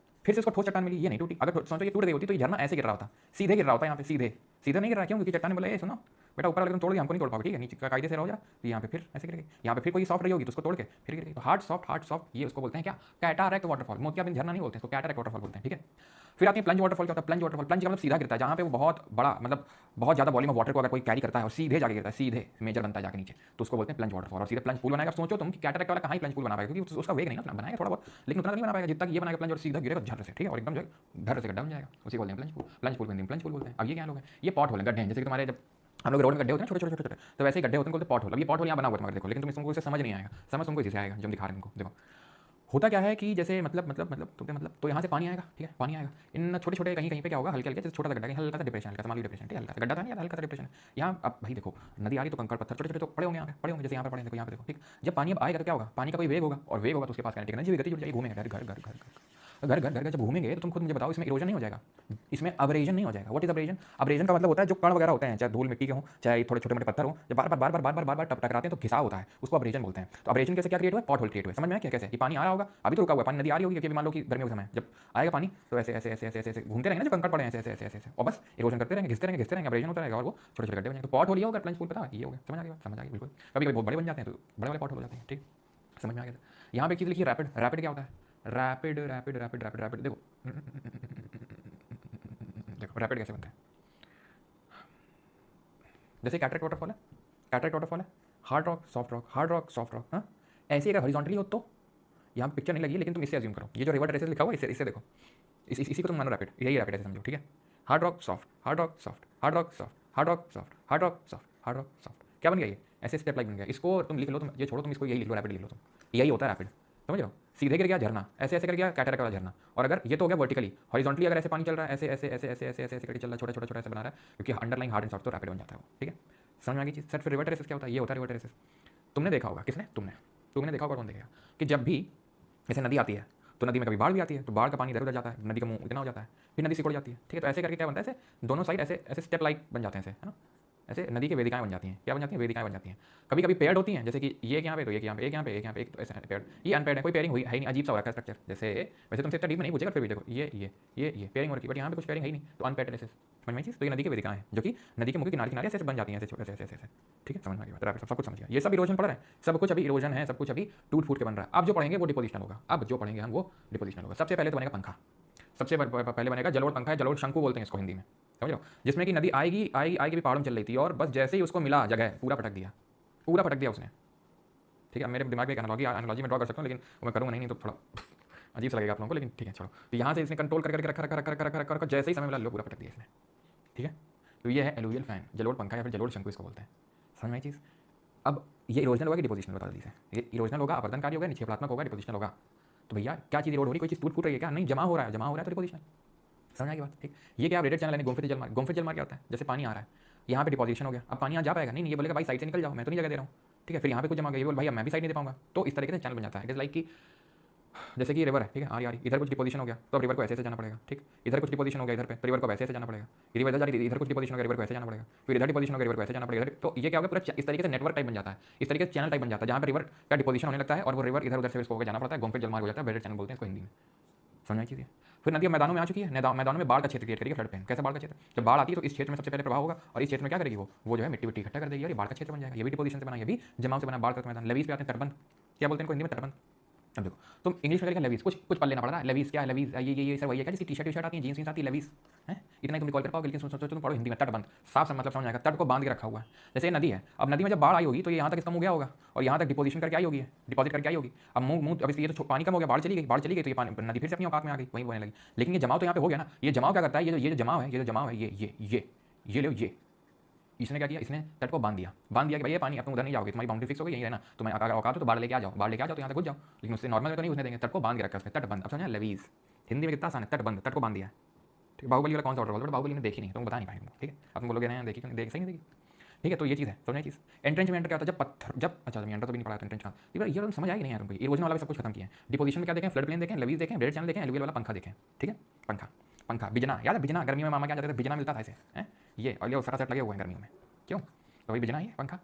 फिर से उसको ठोस चट्टान मिली, ये नहीं टूटी। अगर सोचो ये टूट गई होती तो ये झरना ऐसे गिर रहा होता, सीधे गिर रहा होता, यहाँ पे सीधे नहीं गिर रहा, क्यों? क्योंकि चट्टान ने बोला ये सुनो बेटा ऊपर वाले तुम तोड़ गए, हमको नहीं तोड़ पाओगे, ठीक है, नीचे का कायदे से रहो जरा, तो यहाँ पे फिर ऐसे गिर गई, यहाँ पे फिर कोई सॉफ्ट रही होगी तो उसको तोड़ के फिर गिर गई, तो हार्ड सॉफ्ट, ये उसको बोलते हैं क्या? कैटारैक्ट वाटरफॉल। मोतियाबिंद झरना नहीं बोलते, इसको कैटारैक्ट वाटरफॉल बोलते हैं, ठीक है। फिर आती है प्लंज वाटरफॉल। क्या होता है प्लंज वाटरफॉल? प्लंज का मतलब सीधा गिरता है, जहाँ पे वो बहुत बड़ा, मतलब बहुत ज़्यादा वॉल्यूम ऑफ वाटर को अगर कोई कैरी करता है और सीधे जाके गिरता है, सीधे मेजर बनता है जाके नीचे, तो उसको बोलते हैं प्लंज वाटरफॉल। और सीधे प्लंज पूल बनाएगा। सोचो तुम कि कैटरैक्ट वाला कहाँ ही प्लंज पूल बना पाएगा, क्योंकि उसका वेग नहीं ना बनाएगा, थोड़ा बहुत, लेकिन उतना नहीं बना पाएगा जितना ये बनाएगा प्लंज, और सीधा गिरेगा झर से, ठीक है, और एकदम जो घर से गड्ढा बन जाएगा, उसी बोलते हैं प्लंज पूल बोलते हैं। अब ये क्या लोग हैं? ये पॉट होल गड्ढे हैं, जैसे कि तुम्हारे जब हम लोग रोड में गड्ढे होते हैं छोटे, तो वैसे ही गड्ढे होते हैं, बोलते पॉट होल। अब ये पॉट होल यहाँ बना हुआ तुम्हारे देखो, लेकिन तुमको इसे समझ नहीं आएगा, समझ तुमको इसी से आएगा, जब दिखा रहे हैं तुमको। देखो होता क्या है कि जैसे तो यहाँ से पानी आएगा, ठीक है, पानी आएगा, इन छोटे कहीं पे क्या होगा, हल्के जैसे छोटा सा गड्ढा, हल्का सा डिप्रेशन, हल्का सा मालूम डिप्रेशन, ठीक है, हल्का सा गड्ढा था नहीं, हल्का सा डिप्रेशन यहाँ। अब भाई देखो नदी आ रही तो कंकड़ पत्थर छोटे तो पड़े होंगे, यहाँ पे पड़े होंगे, जैसे यहाँ पे पड़े, देखो यहाँ पे देखो, ठीक। जब पानी अब आएगा तो क्या होगा? पानी का कोई वेग होगा, और वेग होगा तो उसके पास काइनेटिक एनर्जी, गति जुड़ जाएगी, घूमेगा घर। घर घर घर घर जब घूमेंगे तो तुम खुद मुझे बताओ इसमें इरोजन नहीं हो जाएगा, इसमें अब्रेजन नहीं हो जाएगा। What is abrasion? अब्रेजन का मतलब होता है जो कण वगैरह होते हैं, चाहे धूल मिट्टी के हों, चाहे थोड़े छोटे मोटे पत्थर हों, जब बार बार टकराते हैं तो घिसाव होता है, उसको अब्रेजन बोलते हैं। तो अब्रेजन कैसे क्या क्रिएट हुआ? पॉट होल क्रिएट हुआ। समझ में आया क्या? कैसे? ये पानी आ रहा होगा, अभी तो रुका हुआ है, पानी नदी आ रही होगी, क्योंकि मान लो कि गर्मियों के समय जब आएगा पानी तो ऐसे ऐसे ऐसे ऐसे ऐसे घूमते रहेंगे ना, जो कंकड़ पड़े हैं ऐसे ऐसे ऐसे ऐसे, और बस इरोजन करते रहेंगे, घिसते रहेंगे, अब्रेजन होता रहेगा और वो छोटे छोटे गड्ढे बन जाएंगे। तो पॉट होल ये होगा, प्लंज पूल पता है ये हो गया। समझ आ गया? समझ आ गया बिल्कुल। कभी कभी बहुत बड़े बन जाते हैं तो बड़े बड़े पॉट हो जाते हैं। ठीक, समझ में आ गया। यहाँ पे एक चीज़ लिखिए रैपिड। रैपिड क्या होता है? Rapid rapid rapid rapid rapid देखो देखो रैपिड कैसे बनता है। जैसे कैटरेक्ट वाटरफॉल है, कैटरेक्ट वाटरफॉल है, hard rock soft rock, hard rock soft rock. हाँ, ऐसे अगर हॉरिजॉन्टली हो तो यहाँ पिक्चर नहीं लगी है, लेकिन तुम इससे अज्यूम करो, ये जो रिवर ट्रेसेस लिखा हुआ है इससे देखो, इसी को तुम मानो रैपिड, यही रैपिड ऐसे समझो। ठीक है, hard rock soft, hard rock soft, hard rock soft, hard rock soft, hard rock soft, hard rock soft. क्या बन गया ये? ऐसे स्टेप लाइक बन गया। इसको तुम लिख लो, तुम ये छोड़ो, तुम इसको यही लिख लो, रैपिड लिख लो तुम, यही होता है रैपिड। समझ रहे हो? सीधे गिर गया झरना, ऐसे ऐसे कर गया कैटरेक्ट वाला झरना। और अगर ये तो हो गया वर्टिकली, हॉरिजॉन्टली अगर ऐसे पानी चल रहा है, ऐसे ऐसे ऐसे ऐसे ऐसे ऐसे ऐसे करके चल रहा है, छोटा छोटा छोटा ऐसे बना रहा है, क्योंकि अंडरलाइन हार्ड एंड सॉफ्ट तो रैपिड बन जाता है वो। ठीक है, समझ में आ गई चीज़? सर फिर रिवर ट्रेसेस क्या होता है? ये होता है रिवर ट्रेसेस। तुमने देखा होगा, किसने? तुमने देखा होगा, कौन देखेगा, कि जब भी जैसे नदी आती है तो नदी में कभी बाढ़ भी आती है, तो बाढ़ का पानी इधर उधर जाता है, नदी का मुंह इतना हो जाता है, फिर नदी सिकुड़ जाती है। ठीक है, तो ऐसे करके क्या बनता है, ऐसे दोनों साइड ऐसे ऐसे स्टेप लाइक बन जाते हैं, ऐसे है ना, ऐसे नदी की वेदिकाएं बन जाती हैं। क्या बन जाती हैं? वेदिकाएं बन जाती हैं। कभी कभी पेयर्ड होती हैं, जैसे कि ये यहाँ पे, तो ये यहाँ पे, एक यहाँ पे, एक यहाँ पे, एक तो ऐसे पेयर्ड। ये अनपेयर्ड है, कोई पेयरिंग हुई है नहीं, अजीब सा हो रखा है स्ट्रक्चर। जैसे वैसे तुमसे इतना डीप नहीं पूछेगा, फिर भी देखो ये पेयरिंग हो रखी है, बट यहाँ पे कुछ पेयरिंग है ही नहीं, तो अनपेयर्ड ऐसे। समझ में चीज़? तो ये नदी की वेदिकाएं हैं जो कि नदी के मुँह के किनारे किनारे ऐसे बन जाती हैं, ऐसे छोटे ऐसे ऐसे ऐसे। ठीक है, समझ में आ गया? सब कुछ समझ गया। ये सब इरोजन पड़ रहा है, सब कुछ अभी इरोजन है, सब कुछ अभी टूट फूट के बन रहा है। अब जो पढ़ेंगे वो डिपोजिशनल होगा, अब जो पढ़ेंगे हम वो डिपोजिशनल होगा। सबसे पहले तो बनेगा पंखा, सबसे पहले बनेगा जलोढ़ पंखा है, जलोढ़ शंकु बोलते हैं इसको हिंदी में। समझ लो, जिसमें कि नदी आएगी आएगी भी पहाड़ों में चल रही थी, और बस जैसे ही उसको मिला जगह पूरा पटक दिया उसने। ठीक है, मेरे दिमाग में एक एनालॉजी में ड्रॉ कर सकता हूँ, लेकिन मैं करूँगा नहीं तो थोड़ा अजीब सा लगेगा आप लोगों को, लेकिन ठीक है छोड़ो। तो यहाँ से इसने कंट्रोल करके रखा, जैसे ही समय मिला लो पूरा पटक दिया इसने। ठीक है, तो ये है एलुवियल फैन, जलोढ़ पंखा या फिर जलोढ़ शंकु इसको बोलते हैं। समझ में चीज़? अब ये इरोजनल होगा कि डिपोजिशनल, बता दी से ये इरोजनल होगा, अपवर्तनकारी होगा, निक्षेपात्मक होगा, डिपोजिशनल होगा। तो भैया क्या चीज़ इरोड हो रही, कोई चीज़ टूट फूट रही है क्या? नहीं, जमा हो रहा है तो डिपोजिशन। समझ आएगी बात? ठीक, ये क्या रेडेड चैनल है, गोमफिट जल मार क्या होता है? जैसे पानी आ रहा है, यहाँ पे डिपोजिशन हो गया, अब पानी यहाँ जा पाएगा नहीं, ये बोलेगा भाई साइड से निकल जाओ, मैं तो नहीं जगह दे रहा हूँ। ठीक है, फिर यहाँ पे कुछ जमा गया, ये बोल भाई अब मैं भी साइड नहीं दे पाऊंगा, तो इस तरीके से चैनल बन जाता है। इट इज लाइक कि जैसे कि रिवर है, ठीक है, आ रही इधर कुछ डिपोजिशन हो गया तो अब रिवर को ऐसे जाना पड़ेगा। ठीक, इधर कुछ डिपोजिशन हो गया इधर पे, तो रिवर को ऐसे जाना पड़ेगा। रिवर इधर जा रही थी, इधर कुछ डिपोजिशन हो गया, रिवर को ऐसे जाना पड़ेगा, फिर इधर डिपोजिशन हो गया, रिवर को ऐसे जाना पड़ेगा। तो ये क्या होगा, पूरा इस तरीके से नेटवर्क टाइप बन जाता है, इस तरीके से चैनल टाइप बन जाता है, जहाँ पर रिवर का डिपोजिशन होने लगता है और वो रिवर इधर उधर से इसको होकर जाना पड़ता है, गोमफिट जलमार्ग हो जाता है, रेडेड चैनल बोलते हैं इसको हिंदी में। समझ चीज़। फिर नदी मैदानों में आ चुकी है, मैदानों में बाढ़ का क्षेत्र क्रिएट करेगी, फ्लड प्लेन। कैसे बाढ़ का क्षेत्र? जब बाढ़ आती है तो इस क्षेत्र में सबसे पहले प्रभाव होगा, और इस क्षेत्र में क्या करेगी वो जो है मिट्टी इकट्ठा कर देगी और ये बाढ़ का क्षेत्र बन जाएगा। ये भी डिपोजिशन से बना, ये भी जमाव से बना, बाढ़ का मैदान। लेवीज पे आते हैं, तटबंध। क्या बोलते हैं इनको हिंदी में? तटबंध। अब देखो तुम इंग्लिश में क्या लेवीज, कुछ पढ़ लेना पड़ रहा है। लेवीज क्या है? लेवीज ये सब वही है क्या, जिसकी टी शर्ट आती है, जीन्स आती है, लेवीज है, इतना ही तुम रिकॉल कर पाओगे, लेकिन सोचो तुम पढ़ो हिंदी में। तटबंध साफ मतलब समझ आएगा, तट को बांध के रखा हुआ है। जैसे नदी है, अब नदी में जब बाढ़ आई होगी तो ये यहाँ तक इसका मुँह गया होगा और यहाँ तक डिपोजिशन करके आई होगी, डिपॉजिट करके आई होगी। अब मुँह अब ये तो पानी कम हो गया, बाढ़ चली गई तो ये पानी नदी फिर से अपनी औकात में आ गई, वहीं बोलने लगी। लेकिन ये जमाव तो यहाँ पे हो गया ना। ये जमाव क्या करता है, ये जो जमाव है, ये लो, ये इसने क्या किया, इसने तट को बांध दिया कि भाई ये पानी अब तुम उधर नहीं जाओगे, तुम्हारी बाउंड्री फिक्स हो गई, यहीं रहना, तुम्हें अगर औकात हो तो बाढ़ लेके आ जाओ तो यहाँ तक घुस जाओ, लेकिन उससे नॉर्मल में तो नहीं घुसने देंगे। तट को बांध के रखा उसने, तटबंध। अब समझा? लेवीज हिंदी में कितना आसान है, तटबंध, तट को बांध दिया। ठीक, बाहुबली वाला कौन सा ऑर्डर बोल रहा है? बाहुबली ने देखी नहीं, तुम बता नहीं पाएंगे। ठीक है, अब तुम बोलोगे नहीं देखी, सही नहीं देखी। ठीक है, तो ये चीज़ है, समझना चीज़। एंट्रेंच में एंटर क्या होता है, जब पत्थर, जब अच्छा एंटर तो भी नहीं पड़ा, एंट्रेंच का ये तुम समझ आएगी नहीं यार तुमको। इरोजन वाला भी सब कुछ खत्म किया है। डिपोजिशन में क्या देखें, फ्लड प्लेन देखें, लेवीज देखें, रेड चैनल देखें, एलुवियल वाला पंखा देखें। ठीक है, पंखा बिजना, याद है बिजना? गर्मियों में मामा क्या जाते थे, बिजना मिलता था ऐसे हैं, ये और ये सारा सेट लगे हुए हैं गर्मियों में, क्यों? तो भाई बिजना ही है पंखा।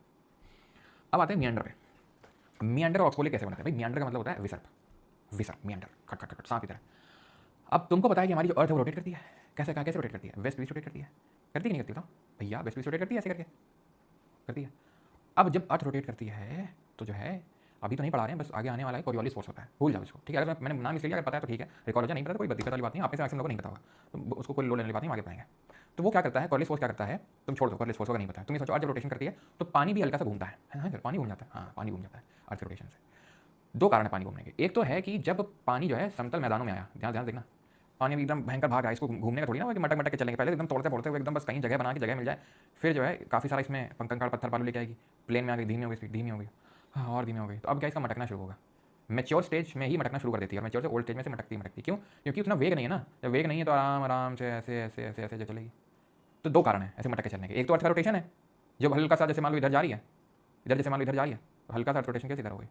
अब आते हैं मियंडर पे। मियंडर और ऑक्सबोले कैसे बनते हैं भाई? मियंडर का मतलब होता है विसर्प, मियंडर, खट सांप की तरह। अब तुमको पता है कि हमारी जो अर्थ है वो रोटेट करती है, कैसे रोटेट करती है? वेस्ट ईस्ट रोटेट करती है, करती नहीं करती? बताओ भैया, वेस्ट ईस्ट रोटेट करती है, ऐसे करके करती है। अब जब अर्थ रोटेट करती है तो जो है, अभी तो नहीं पढ़ा रहे हैं, बस आगे आने वाला है कोरियोलिस फोर्स होता है, भूल जाओ इसको। ठीक है, अगर मैंने नाम इसलिए अगर पता है तो ठीक है, रिकॉर्ड नहीं पता तो कोई दिक्कत वाली बात नहीं, आप में से मैक्सिमम लोगों को नहीं पता होगा, तो उसको कोई लोड लेने वाली बात नहीं, आगे पाएंगे। तो वो क्या करता है, कोरियोलिस फोर्स क्या करता है, तुम छोड़ दो, कोरियोलिस फोर्स का नहीं पता है, तुम ये सोचो, अर्थ जब रोटेशन करती है तो पानी भी हल्का सा घूमता है, पानी घूम जाता है। हाँ, पानी घूम जाता है अर्थ रोटेशन से। दो कारण है पानी घूमने के। एक तो है कि जब पानी जो है समतल मैदानों में आया, ध्यान देखना, पानी एकदम भयंकर भाग रहा है, इसको घूमने का थोड़ी ना, मटक के चलेंगे, पहले एकदम तोड़ते हुए एकदम बस कहीं जगह बना के जगह मिल जाए, फिर जो है काफ़ी सारा इसमें कंकड़ पत्थर बालू लेके आएगी, प्लेन में आ गई, धीमी हो गई, स्पीड धीमी हो गई, हाँ और धीमी हो गई, तो अब क्या इसका मटकना शुरू होगा। मैच्योर स्टेज में ही मटकना शुरू कर देती है, और मैच्योर से ओल्ड स्टेज में से मटकती। क्यों? क्योंकि उतना वेग नहीं है ना, जब वेग नहीं है तो आराम से ऐसे चलेगी। तो दो कारण है ऐसे मटक के चलने के। एक तो अर्थ का रोटेशन है, जब हल्का सा जैसे मान लो इधर जा रही है, इधर जैसे मान लो इधर जा रही है, तो हल्का सा रोटेशन कैसे इधर हो गई,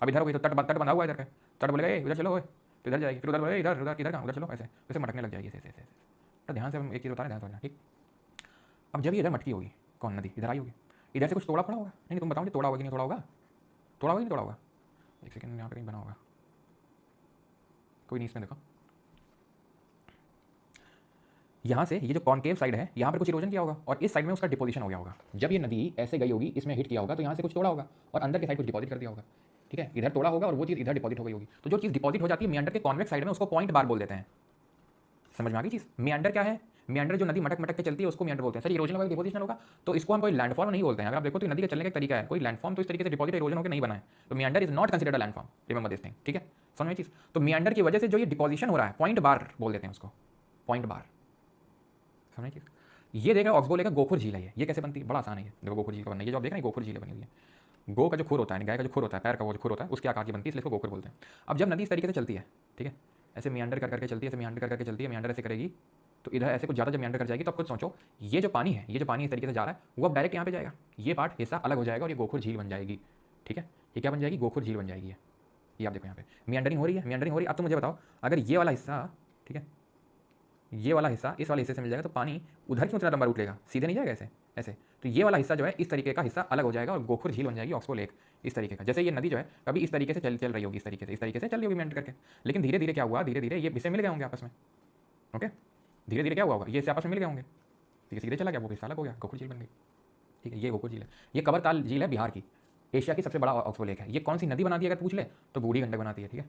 अब इधर हो गई तो तट बंधा हुआ है इधर का, तट बोलेगा इधर चलो, तो इधर जाएगी, फिर उधर, इधर उधर इधर कहाँ, उधर चलो, ऐसे ऐसे मटकने लग जाएगी, ऐसे ऐसे ऐसे। तो ध्यान से हम एक चीज़ बता रहे हैं, ध्यान से, ठीक। अब जब ये इधर मटकी होगी, कौन नदी इधर आई होगी, इधर से कुछ तोड़ा पड़ा होगा, नहीं तुम बताओ मुझे, तोड़ा होगा कि नहीं तोड़ा होगा, तोड़ा होगा कि नहीं तोड़ा होगा, एक सेकंड यहाँ पे कहीं बना होगा, कोई नहीं, इसमें देखो यहाँ से ये जो कॉनकेव साइड है यहाँ पर कुछ इरोजन किया होगा और इस साइड में उसका डिपोजिशन हो गया होगा। जब ये नदी ऐसे गई होगी, इसमें हिट किया होगा, तो यहाँ से कुछ तोड़ा होगा और अंदर के साइड कुछ डिपॉजिट कर दिया होगा, ठीक है। इधर तोड़ा होगा और वो चीज़ इधर डिपॉजिट हो गई होगी। तो जो चीज़ डिपॉजिट हो जाती है मियांडर के कॉन्वेक्स साइड में, उसको पॉइंट बार बोल देते हैं। समझ में आ गई चीज़। मियांडर क्या है, मियांडर जो नदी मटक मटक के चलती है उसको मियांडर बोलते हैं। सर इरोजन होगा, डिपोजिशन होगा, तो इसको हम कोई लैंडफॉर्म नहीं बोलते हैं। अगर आप देखो तो नदी के चलने का तरीका है, कोई लैंडफॉर्म तो इस तरीके से डिपॉजिट इरोजन होकर नहीं बना है। तो मियांडर is not considered landform, remember this thing, ठीक है। समझ में चीज़। तो मियांडर की वजह से जो ये डिपोजिशन हो रहा है, पॉइंट बार बोल देते हैं उसको, पॉइंट बार। समझ चीज़। ये देखा ऑक्सबो लेकर गोखुर झील है, ये कैसे बनती है, बड़ा आसान है ये। देखो गोखुर झील का बनना है, ये जो आप देख रहे हैं गोखुर झील बनी हुई है। गो का जो खुर होता है, गाय का जो खुर होता है, पैर का वो जो खुर होता है, उसके आकार की बनती है, इसलिए इसको गोखुर बोलते हैं। अब जब नदी इस तरीके से चलती है, ठीक है, ऐसे मियांडर कर करके चलती है, ऐसे मियांडर कर करके चलती है, मियांडर ऐसे करेगी, तो इधर ऐसे कुछ ज़्यादा जब मियांडर कर जाएगी, तो आप खुद सोचो, ये जो पानी है, ये जो पानी इस तरीके से जा रहा है, वो अब डायरेक्ट यहाँ पे जाएगा, ये पार्ट हिस्सा अलग हो जाएगा और ये गोखुर झील बन जाएगी, ठीक है। ये क्या बन जाएगी, गोखुर झील बन जाएगी। ये आप देखो यहाँ पे मियांडरिंग हो रही है, मियांडरिंग हो रही है। अब तो मुझे बताओ, अगर ये वाला हिस्सा, ठीक है, ये वाला हिस्सा इस वाले हिस्से से मिल जाएगा, तो पानी उधर क्यों इतना लंबा रूट लेगा, सीधे नहीं जाएगा ऐसे ऐसे। तो ये वाला हिस्सा जो है इस तरीके का हिस्सा अलग हो जाएगा और गोखुर झील बन जाएगी, ऑक्सबो लेक इस तरीके का। जैसे ये नदी जो है कभी इस तरीके से चल रही होगी, इस तरीके से चल रही होगी मेंटेन करके, लेकिन धीरे धीरे क्या हुआ, धीरे धीरे ये हिस्से मिल गए होंगे आपस में, ओके। धीरे धीरे क्या हुआ होगा, ये हिस्से आपस में मिल गए होंगे, ठीक है, सीधे चला गया, वो हिस्सा अलग हो गया, गोखुर झील बन गई, ठीक है। ये गोखुर झील है, ये कबरताल झील है बिहार की, एशिया की सबसे बड़ा ऑक्सबो लेक है। ये कौन सी नदी बनाती है अगर पूछ ले तो बूढ़ी गंडक बनाती है, ठीक है,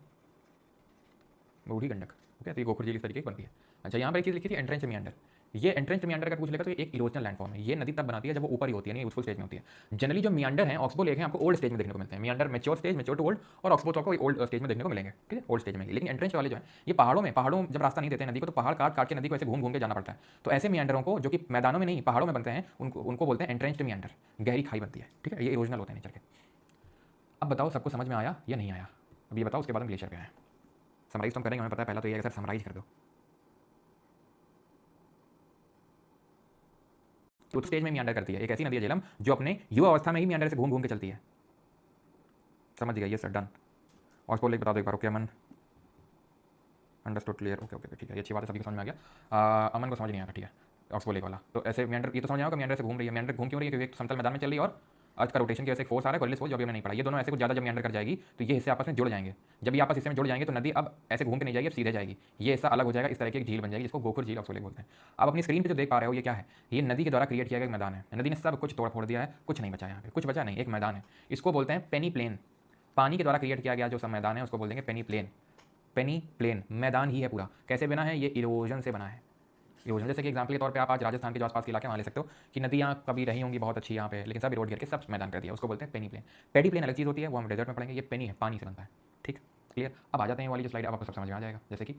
बूढ़ी गंडक, ओके। तो ये गोखुर झील इस तरीके की बनती है। अच्छा, यहाँ पर एक चीज़ लिखी थी एंट्रेंस मियांडर। ये एंट्रेंस मियांडर अगर पूछ लेगा तो एक इरोजनल लैंडफॉर्म है। ये नदी तब बनाती है जब वो ऊपर ही होती है, नहीं यूथफुल स्टेज में होती है। जनरली जो मियांडर है, ऑक्सबो लेक है, आपको ओल्ड स्टेज में देखने को मिलते हैं। Meander mature stage, mature to old, और ऑक्सबो तो आपको ओल्ड स्टेज में देखने को मिलेंगे, ठीक है, ओल्ड स्टेज में। लेकिन एंट्रेंस वाले जो है ये पहाड़ों जब रास्ता नहीं देते नदी को, तो पहाड़ काट काट के नदी को ऐसे घूम घूम के जाना पड़ता है। तो ऐसे मियांडरों को जो कि मैदानों में नहीं पहाड़ों में बनते हैं, उनको बोलते हैं एंट्रेंस्ड मियांडर, गहरी खाई बनती है, ठीक है। ये इरोजनल होते हैं नेचर के। अब बताओ सबको समझ में आया या नहीं आया, अब ये बताओ, उसके बाद हम ग्लेशियर पे आए। समराइज तो हम करेंगे, हमें पता है, पहला तो ये सर समराइज कर दो। तो स्टेज में मियांडर करती है, एक ऐसी नदी है झेलम जो अपने युवा अवस्था में ही मियांडर से घूम घूम के चलती है। समझ गया ये सर, डन। ऑक्सबो लेक बता दो एक बार, ओके अमन, अंडरस्टूड, क्लियर, ओके ओके ठीक है, ये अच्छी बात है, सभी को समझ में आ गया। अमन को समझ नहीं आया, ठीक है, ऑक्सबो लेक वाला। तो ऐसे मियांडर, ये तो समझ आएगा मियांडर से घूम रही है, मियांडर घूम क्यों रही है, क्योंकि एक समतल मैदान में चल रही है और अर्थ का रोटेशन की वजह से फोर्स आ रहा है, कोलिस फोर्स, जो अभी हमने नहीं पढ़ा। ये दोनों ऐसे कुछ ज़्यादा जब मियांडर कर जाएगी तो ये हिस्से आपस में जुड़ जाएंगे। जब ये आपस हिस्से में जुड़ जाएंगे तो नदी अब ऐसे घूम के नहीं जाएगी, अब सीधे जाएगी, ये हिस्सा अलग हो जाएगा, इस तरह की एक झील बन जाएगी, जिसको गोखुर झील ऑक्सबो लेक बोलते हैं। अब अपनी स्क्रीन पर जो देख पा रहे हो ये क्या है, ये नदी के द्वारा क्रिएट किया गया मैदान है। नदी ने सब कुछ तोड़ फोड़ दिया है, कुछ नहीं बचा यहाँ पे, कुछ बचा नहीं, एक मैदान है। इसको बोलते हैं पेनी प्लेन। पानी के द्वारा क्रिएट किया गया जो सब मैदान है उसको बोल देंगे पेनी प्लेन। पेनी प्लेन मैदान ही है पूरा। कैसे बना है, ये इरोजन से बना है। इरोजन जैसे कि एग्जाम्पल के तौर पे आप आज राजस्थान के जो आसपास के इलाके वहाँ ले सकते हो कि नदियाँ कभी रही होंगी बहुत अच्छी यहाँ पे, लेकिन सब इरोड करके सब मैदान कर दिया, उसको बोलते हैं पेनी प्लेन। पेडी प्लेन अलग चीज़ होती है, वो हम डेजर्ट में पढ़ेंगे। ये पेनी है, पानी से बनता है, ठीक, क्लियर। अब आ जाते हैं वाली जो स्लाइड, अब आपको सब समझ में आ जाएगा। जैसे कि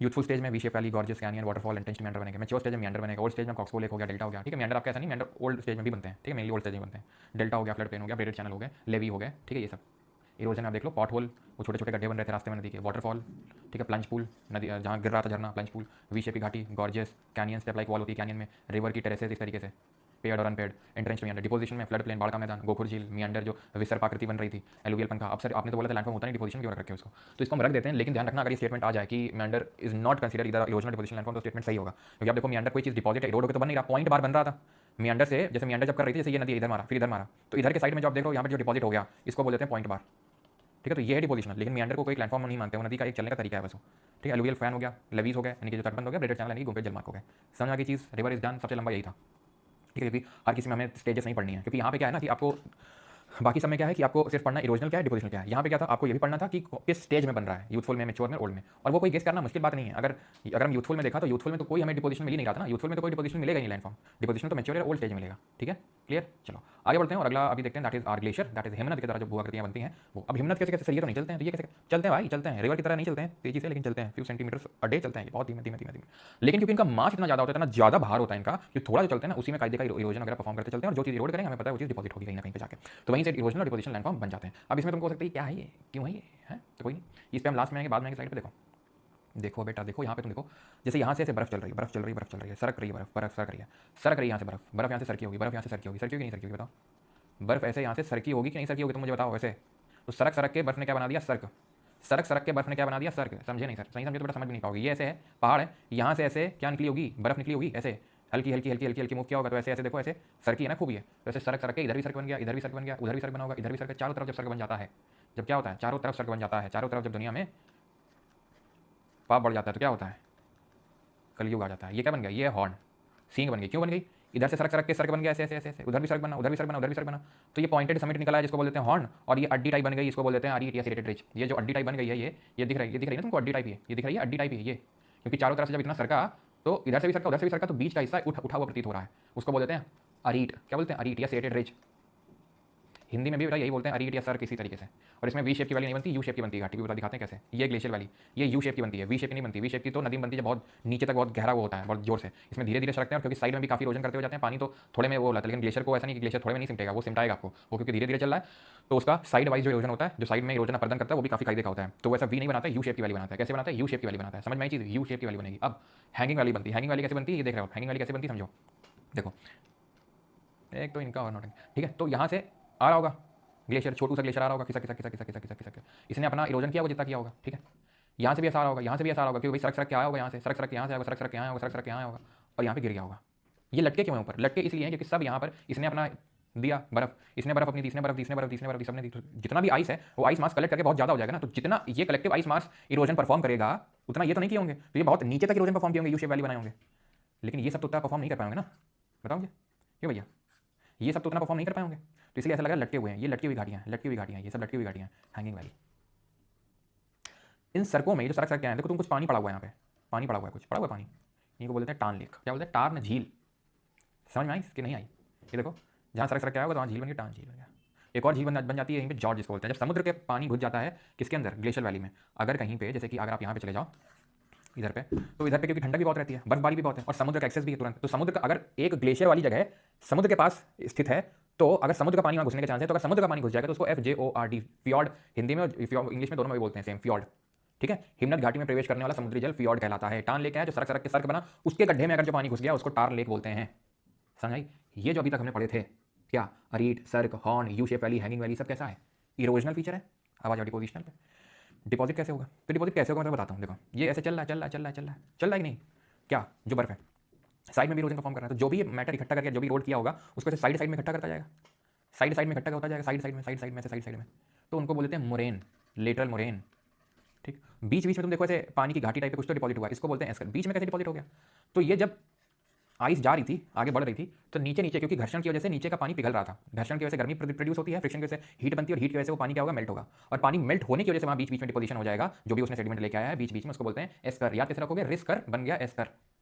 यूथफुल स्टेज में V shape valley, gorgeous canyon, waterfall, एंट्रेंस्ड मियांडर बनेगा। मैच्योर स्टेज में मियांडर बनेगा। ओल्ड स्टेज में ऑक्सबो लेक हो गया, डेल्टा हो गया, ठीक है। मियांडर आपका ऐसा नहीं, मियांडर ओल्ड स्टेज में भी बनते हैं, ठीक है, मेनली ओल्ड स्टेज में बनते हैं। डेल्टा हो गया, फ्लड प्लेन हो गया, ब्रेडेड चैनल हो गए, लेवी हो गए, ठीक है, ये सब इरोजन आप देख लो। पॉट होल, वो छोटे छोटे गड्ढे बन रहे थे रास्ते में नदी के। वाटरफॉल, ठीक है, प्लंज पूल, नदी जहाँ गिर रहा था झरना, प्लंज पूल। वी शेपी घाटी, gorgeous canyon, step like wall होती है कैनियन में। रिवर की टेरेसेस इस तरीके से, पेड और अनपेड। एंट्रेंस मियांडर, डिपोजिशन में फ्लड प्लेन, बाढ़ का मैदान, गोखुर झील, मियांडर जो विसर्प आकृति बन रही थी, एलुवियल पंखा। अब सर आपने तो बोला था लैंडफॉर्म होता नहीं, डिपोजिशन क्यों रख रखे उसको, तो इसको हम रख देते हैं। लेकिन ध्यान रखना, अगर ये स्टेटमेंट आ जाए कि मियांडर इज नॉट कंसीडर इधर इरोजनल डिपोजिशन लैंडफॉर्म, तो स्टेटमेंट सही होगा। क्योंकि आप देखो मियांडर कोई चीज़ डिपॉजिट है, इरोड होकर तो बन नहीं रहा, पॉइंट बार बन रहा था मियांडर से। जैसे मियांडर जब कर रही थी, जैसे ये नदी इधर मारा, फिर इधर मारा, तो इधर के साइड में जो आप देख रहे हो यहाँ पर जो डिपॉजिट हो गया, इसको बोल देते हैं पॉइंट बार, ठीक है। तो ये है डिपोजिशनल। लेकिन मियांडर को कोई प्लेटफॉर्म नहीं मानते, वो नदी का एक चलने का तरीका है बस, ठीक है। एलुवियल फैन हो गया, लेवीज हो गए यानी कि जो तटबंध हो गया, ब्रेडेड चैनल यानी कि गुंफे जलमार्ग हो गए। समझ आ गई चीज़। रिवर इज डन, सबसे लंबा यही था, ठीक है, क्योंकि हर किसी में हमें स्टेजेस नहीं पढ़नी है, क्योंकि यहाँ पे क्या है ना कि आपको बाकी सब में क्या है कि आपको सिर्फ पढ़ना इरोजनल क्या है, डिपोजिशनल क्या है। यहाँ पे क्या था, आपको ये भी पढ़ना था कि किस स्टेज में बन रहा है, यूथफुल में, मैच्योर में, ओल्ड में। और वो कोई गेस करना मुश्किल बात नहीं है। अगर हम यूथफुल में देखा तो यूथफुल में तो कोई हमें डिपोजिशन मिल ही नहीं रहा था ना, यूथफुल में तो कोई डिपोजिशन मिलेगा ही नहीं लैंडफॉर्म। डिपोजिशन तो मैच्योर या ओल्ड स्टेज में मिलेगा, ठीक है, क्लियर। चलो आगे बढ़ते हैं और अगला अभी देखते हैं, that is are glacier, that is हिमनद की तरह जो भू आकृतियाँ बनती हैं वो। अब हिमनद कैसे कैसे सरिये तो नहीं चलते हैं, तो ये कैसे चलते हैं भाई, चलते हैं रिवर की तरह नहीं चलते हैं तेजी से, लेकिन चलते हैं फ्यू सेंटीमीटर अ डे चलते हैं, बहुत धीमे धीमे धीमे धीमे। लेकिन क्योंकि इनका मास इतना ज़्यादा होता है, इतना ज़्यादा भार होता है इनका, कि थोड़ा जो चलते हैं ना उसी में कायदे का इरोजन वगैरह परफॉर्म करते चलते हैं, और जो चीज़ इरोड करेंगे हमें पता है वो चीज़ डिपॉजिट होगी कहीं ना कहीं पे जाके, तो वहीं से इरोजनल और डिपोजिशन लैंडफॉर्म बन जाते हैं। अब इसमें तुमको हो सकता है क्या है ये, क्यों है ये, है तो कोई नहीं, इस पर हम लास्ट में आएंगे, बाद में आएंगे स्लाइड पे। देखो देखो बेटा देखो, यहाँ पे तुम देखो, जैसे यहाँ से ऐसे बर्फ चल रही है, बर्फ चल रही है, बर्फ चल रही है, सरक रही है, बर्फ सरक रही है, सरक रही है यहाँ से बर्फ, बर्फ यहाँ से सरकी होगी, बर्फ यहाँ से सरकी होगी, सरकी होगी नहीं सरकी होगी बताओ। बर्फ ऐसे यहाँ से सरकी होगी कि नहीं सरकी होगी, तुम मुझे बताओ। वैसे तो सरक सरक के बर्फ ने क्या बना दिया, सर्क, सरक सरक के बर्फ ने क्या बना दिया, सर्क। समझे नहीं सर, सही समझे तो बेटा समझ भी नहीं पाओगे। ये ऐसे है, पहाड़ है, यहाँ से ऐसे क्या निकली होगी, बर्फ निकली होगी, ऐसे हल्की हल्की हल्की हल्की हल्की मूव किया होगा, तो ऐसे ऐसे देखो, ऐसे सरकी है ना खूब, ये तो ऐसे सरक सरक के इधर भी सर्क बन गया, इधर भी सर्क बन गया, उधर भी सर्क बना होगा, इधर भी सर्क, चारों तरफ जब सर्क बन जाता है, जब क्या होता है, चारों तरफ सर्क बन जाता है, चारों तरफ जब दुनिया में पाप बढ़ जाता है तो क्या होता है, कलयुग आ जाता है। ये क्या बन गया, ये हॉर्न, सींग बन गई। क्यों बन गई, इधर से सरक सरक के सर्क बन गया, ऐसे ऐसे ऐसे, उधर भी सर्क बना, उधर भी सर्क बना, उधर भी सर्क बना, तो ये पॉइंटेड समिट निकला है जिसको बोल देते हैं हॉर्न। और ये अड्डी टाइप बन गई, इसको बोल देते हैं अरी एटियासिलेटेड रिज। ये जो अड्डी टाइप बन गई है, ये दिख रही है, ये दिख रही है ना तुमको, अड्डी टाइप, ये दिख रही है अड्डी टाइप है ये, क्योंकि चारों तरफ से जब इतना सरका तो इधर से भी सरका, उधर से भी सरका, तो बीच का हिस्सा उठा हुआ प्रतीत हो रहा है, उसको बोल देते हैं अरीट। क्या बोलते हैं, अरीट या सेटेड रिज। हिंदी में भी बेटा यही बोलते हैं, अरीट या सर किसी तरीके से। और इसमें वी शेप की वाली नहीं बनती, यू शेप की बनती है घाटी, भी बता दिखाते हैं कैसे। ये ग्लेशियर वाली, ये यू शेप की बनती है, वी शेप की नहीं बनती। वी शेप की तो नदी में बनती है, बहुत नीचे तक बहुत गहरा वो होता है, बहुत जोर से। इसमें धीरे धीरे सरकते हैं, और क्योंकि साइड में भी काफी इरोजन करते हुए जाते हैं, पानी तो थोड़े में वो होता है। लेकिन ग्लेशियर को ऐसा नहीं कि ग्लेशियर थोड़े में नहीं सिमटेगा, वो सिमटाएगा आपको, वो क्योंकि धीरे धीरे चल रहा है, तो उसका साइड वाइज जो इरोजन होता है, जो साइड में इरोजन अपर्दन करता है, वो भी काफी कायदे का होता है। तो वैसा वी नहीं बनाता है, यू शेप की वाली बनाता है। कैसे बनाता है, यू शेप की वाली बनाता है। समझ में आई चीज, यू शेप की वाली बनेगी। अब हैंगिंग वाली बनती है, हैंगिंग वाली कैसे बनती है, ये देख रहे हो, हैंगिंग वाली कैसे बनती है समझो। देखो एक तो इनका और नोटिंग, ठीक है, तो यहाँ से आ रहा होगा ग्लेशियर, छोटू सा ग्लेशियर आ रहा होगा, खिसक खिसक खिसक खिसक खिसक खिसक, इसने अपना इरोजन किया होगा जितना किया होगा, ठीक है। यहाँ से भी ऐसा आ रहा होगा, यहाँ से भी ऐसा आ रहा होगा, क्योंकि भाई सरक सरक के आया होगा, यहाँ से सरक सरक यहाँ से आएगा, सरक सरक यहाँ होगा, सरक सरक यहाँ होगा, और यहाँ पे गिर गया होगा। ये लटके क्यों है ऊपर, लटके इसलिए हैं क्योंकि सब यहाँ पर इसने अपना दिया बर्फ, इसने बर्फ अपनी दी, इसने बर्फ दी, इसने बर्फ दी, इसने बर्फ दी, सबने दी, तो जितना भी आइस है वो आइस मास कलेक्ट करके बहुत ज्यादा हो जाएगा ना, तो जितना ये कलेक्टिव आइस मास इरोजन परफॉर्म करेगा उतना ये तो नहीं किए होंगे, तो ये बहुत नीचे तक इरोजन परफॉर्म किए होंगे, यू शेप वाली बनाए होंगे, लेकिन ये सब तो उतना परफॉर्म नहीं कर पाएंगे ना, बताओगे क्यों भैया, ये सब तो उतना परफॉर्म नहीं कर पाएंगे, तो इसलिए ऐसा लगा लटके हुए हैं, ये लटकी हुई घाटियां, लटकी हुई घाटियां, ये सब लटकी हुई घाटियां, हैंगिंग वैली। इन सड़कों में जो सड़क सड़क हैं, देखो तुम कुछ पानी पड़ा हुआ है, यहाँ पे पानी पड़ा हुआ है, कुछ पड़ा हुआ है पानी, इनको बोलते हैं टान लेक। क्या बोलते हैं, टार्न झील। समझ में आई कि नहीं आई, ये देखो जहाँ सड़क सड़क क्या होगा तो वहाँ झील बन गई, टान झील बन गया। एक और झील बन जाती है यहीं पे, जॉर्ज जिसको बोलते हैं, जब समुद्र के पानी घुस जाता है किसके अंदर, ग्लेशियर वैली में। अगर कहीं पे, जैसे कि अगर आप यहाँ पे चले जाओ इधर पे, तो इधर पे क्योंकि ठंडक भी बहुत रहती है, बर्फबारी भी बहुत है, और समुद्र का एक्सेस भी है तुरंत, तो समुद्र का अगर एक ग्लेशियर वाली जगह समुद्र के पास स्थित है, तो अगर समुद्र का पानी वहाँ घुसने के चांस है, तो अगर समुद्र का पानी घुस जाएगा तो उसको FJORD, फ्यॉर्ड, हिंदी में इंग्लिश में दोनों में बोलते हैं सेम, फ्यॉर्ड, ठीक है। हिमनद घाटी में प्रवेश करने वाला समुद्री जल फ्यॉर्ड कहलाता है। टान लेक है जो सड़क सड़क के सर्क बना, उसके गड्ढे में अगर जो पानी घुस गया उसको टार लेक बोलते हैं। समझ आई, ये जो अभी तक हमने पढ़े थे, क्या arete, cirque, horn, U shape valley, hanging valley, सब कैसा है, इरोजनल फीचर है। अब आ जाओ डिपोजिशनल पे, डिपॉजिट कैसे होगा, तो डिपॉजिट कैसे होगा मैं बताता हूँ। देखो ये ऐसे चल रहा है, चल रहा है, चल रहा है, चल रहा है, चल रहा है कि नहीं, क्या जो बर्फ है साइड में भी इरोजन परफॉर्म कर रहा है, तो जो भी मैटर इकट्ठा करके जो भी रोड किया होगा उसको ऐसे साइड साइड में इकट्ठा करता जाएगा, साइड साइड में इकट्ठा होता जाएगा, साइड साइड में, साइड साइड में, साइड साइड में, तो उनको बोलते हैं मोरेन, लेटरल मोरेन, ठीक। बीच बीच में तुम देखो ऐसे पानी की घाटी टाइप पे कुछ तो डिपॉजिट हुआ, इसको बोलते हैं एस्कर। बीच में कैसे डिपॉजिट हो गया, तो ये जब आइस जा रही थी, आगे बढ़ रही थी, तो नीचे नीचे क्योंकि घर्षण की वजह से नीचे का पानी पिघल रहा था, घर्षण की वजह से गर्मी प्रोड्यूस होती है, फ्रिक्शन की वजह से हीट बनती है, और हीट की वजह से वो पानी क्या होगा, मेल्ट होगा, और पानी मेल्ट होने की वजह से वहाँ बीच बीच में डिपोजिशन हो जाएगा, जो भी उसने सेडिमेंट लेके आया है बीच बीच में, उसको बोलते हैं एस्कर। याद कैसे रखोगे, रिस्कर बन गया एस्कर,